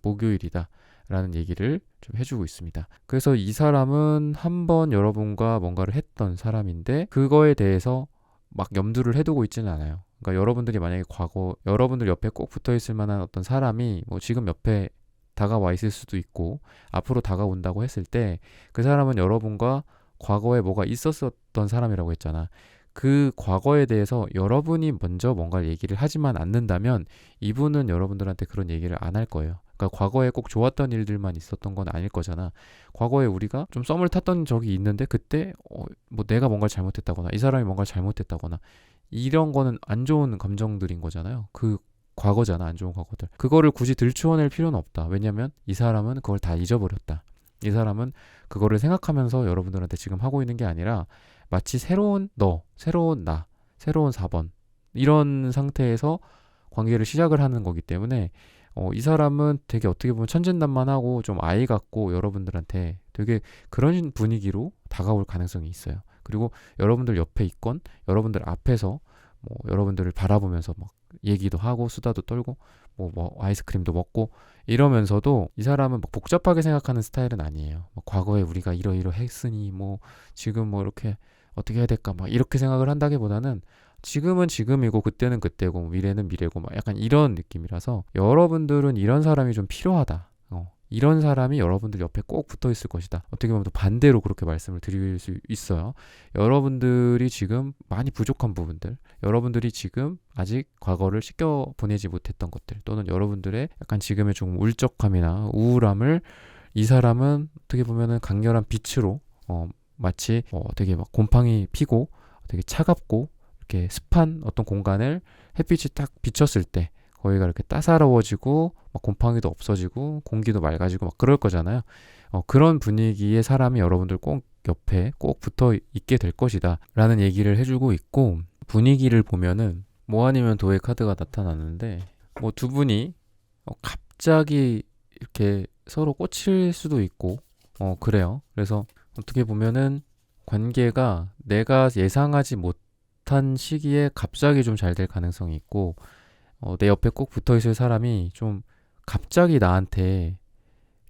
목요일이다 라는 얘기를 좀 해주고 있습니다. 그래서 이 사람은 한번 여러분과 뭔가를 했던 사람인데 그거에 대해서 막 염두를 해두고 있지는 않아요. 그러니까 여러분들이 만약에 과거 여러분들 옆에 꼭 붙어 있을 만한 어떤 사람이 뭐 지금 옆에 다가와 있을 수도 있고 앞으로 다가온다고 했을 때 그 사람은 여러분과 과거에 뭐가 있었던 사람이라고 했잖아. 그 과거에 대해서 여러분이 먼저 뭔가를 얘기를 하지만 않는다면 이분은 여러분들한테 그런 얘기를 안 할 거예요. 그러니까 과거에 꼭 좋았던 일들만 있었던 건 아닐 거잖아. 과거에 우리가 좀 썸을 탔던 적이 있는데 그때 뭐 내가 뭔가를 잘못했다거나 이 사람이 뭔가를 잘못했다거나 이런 거는 안 좋은 감정들인 거잖아요. 그 과거잖아. 안 좋은 과거들. 그거를 굳이 들추어낼 필요는 없다. 왜냐면 이 사람은 그걸 다 잊어버렸다. 이 사람은 그거를 생각하면서 여러분들한테 지금 하고 있는 게 아니라 마치 새로운 너, 새로운 나, 새로운 4번 이런 상태에서 관계를 시작을 하는 거기 때문에 이 사람은 되게 어떻게 보면 천진난만하고 좀 아이 같고 여러분들한테 되게 그런 분위기로 다가올 가능성이 있어요. 그리고 여러분들 옆에 있건 여러분들 앞에서 뭐 여러분들을 바라보면서 막 얘기도 하고 수다도 떨고 뭐 아이스크림도 먹고 이러면서도 이 사람은 막 복잡하게 생각하는 스타일은 아니에요. 과거에 우리가 이러이러했으니 뭐 지금 뭐 이렇게 어떻게 해야 될까 막 이렇게 생각을 한다기보다는 지금은 지금이고 그때는 그때고 미래는 미래고 막 약간 이런 느낌이라서 여러분들은 이런 사람이 좀 필요하다. 이런 사람이 여러분들 옆에 꼭 붙어 있을 것이다. 어떻게 보면 또 반대로 그렇게 말씀을 드릴 수 있어요. 여러분들이 지금 많이 부족한 부분들, 여러분들이 지금 아직 과거를 씻겨 보내지 못했던 것들, 또는 여러분들의 약간 지금의 조금 울적함이나 우울함을 이 사람은 어떻게 보면은 강렬한 빛으로 마치 되게 막 곰팡이 피고 되게 차갑고 이렇게 습한 어떤 공간을 햇빛이 딱 비쳤을 때 거기가 이렇게 따사로워지고 막 곰팡이도 없어지고 공기도 맑아지고 막 그럴 거잖아요. 그런 분위기의 사람이 여러분들 꼭 옆에 꼭 붙어 있게 될 것이다 라는 얘기를 해주고 있고, 분위기를 보면은 뭐 아니면 도의 카드가 나타나는데, 뭐 두 분이 갑자기 이렇게 서로 꽂힐 수도 있고 그래요. 그래서 어떻게 보면은 관계가 내가 예상하지 못한 시기에 갑자기 좀 잘 될 가능성이 있고, 내 옆에 꼭 붙어 있을 사람이 좀 갑자기 나한테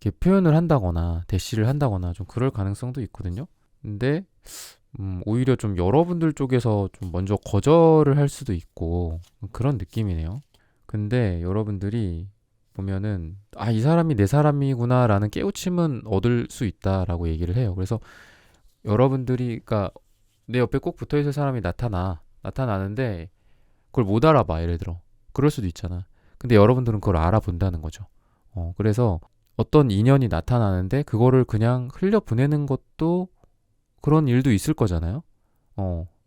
이렇게 표현을 한다거나 대시를 한다거나 좀 그럴 가능성도 있거든요. 근데 오히려 좀 여러분들 쪽에서 좀 먼저 거절을 할 수도 있고 그런 느낌이네요. 근데 여러분들이 보면은 이 사람이 내 사람이구나 라는 깨우침은 얻을 수 있다라고 얘기를 해요. 그래서 여러분들이, 그러니까 내 옆에 꼭 붙어 있을 사람이 나타나는데 그걸 못 알아봐, 예를 들어. 그럴 수도 있잖아. 근데 여러분들은 그걸 알아본다는 거죠. 그래서 어떤 인연이 나타나는데 그거를 그냥 흘려 보내는 것도, 그런 일도 있을 거잖아요.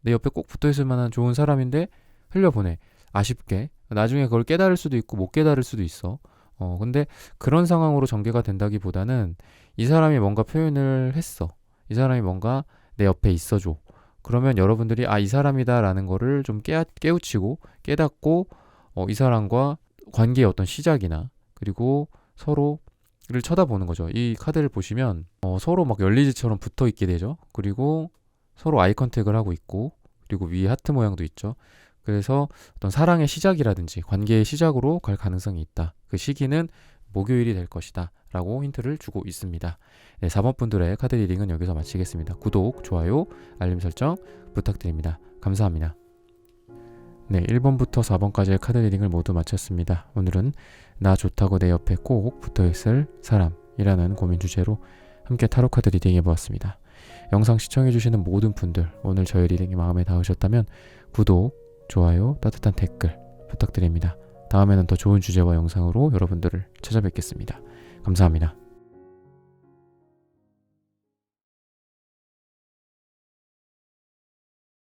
내 옆에 꼭 붙어 있을 만한 좋은 사람인데 흘려 보내. 아쉽게. 나중에 그걸 깨달을 수도 있고 못 깨달을 수도 있어. 근데 그런 상황으로 전개가 된다기보다는 이 사람이 뭔가 표현을 했어. 이 사람이 뭔가 내 옆에 있어줘. 그러면 여러분들이 이 사람이다라는 거를 좀 깨우치고 깨닫고 이 사람과 관계의 어떤 시작이나 그리고 서로를 쳐다보는 거죠. 이 카드를 보시면 서로 막 열리지처럼 붙어 있게 되죠. 그리고 서로 아이 컨택을 하고 있고, 그리고 위에 하트 모양도 있죠. 그래서 어떤 사랑의 시작이라든지 관계의 시작으로 갈 가능성이 있다. 그 시기는 목요일이 될 것이다 라고 힌트를 주고 있습니다. 네, 4번 분들의 카드 리딩은 여기서 마치겠습니다. 구독, 좋아요, 알림 설정 부탁드립니다. 감사합니다. 네, 1번부터 4번까지의 카드 리딩을 모두 마쳤습니다. 오늘은 나 좋다고 내 옆에 꼭 붙어있을 사람이라는 고민 주제로 함께 타로 카드 리딩 해보았습니다. 영상 시청해주시는 모든 분들, 오늘 저희 리딩이 마음에 닿으셨다면 구독, 좋아요, 따뜻한 댓글 부탁드립니다. 다음에는 더 좋은 주제와 영상으로 여러분들을 찾아뵙겠습니다. 감사합니다.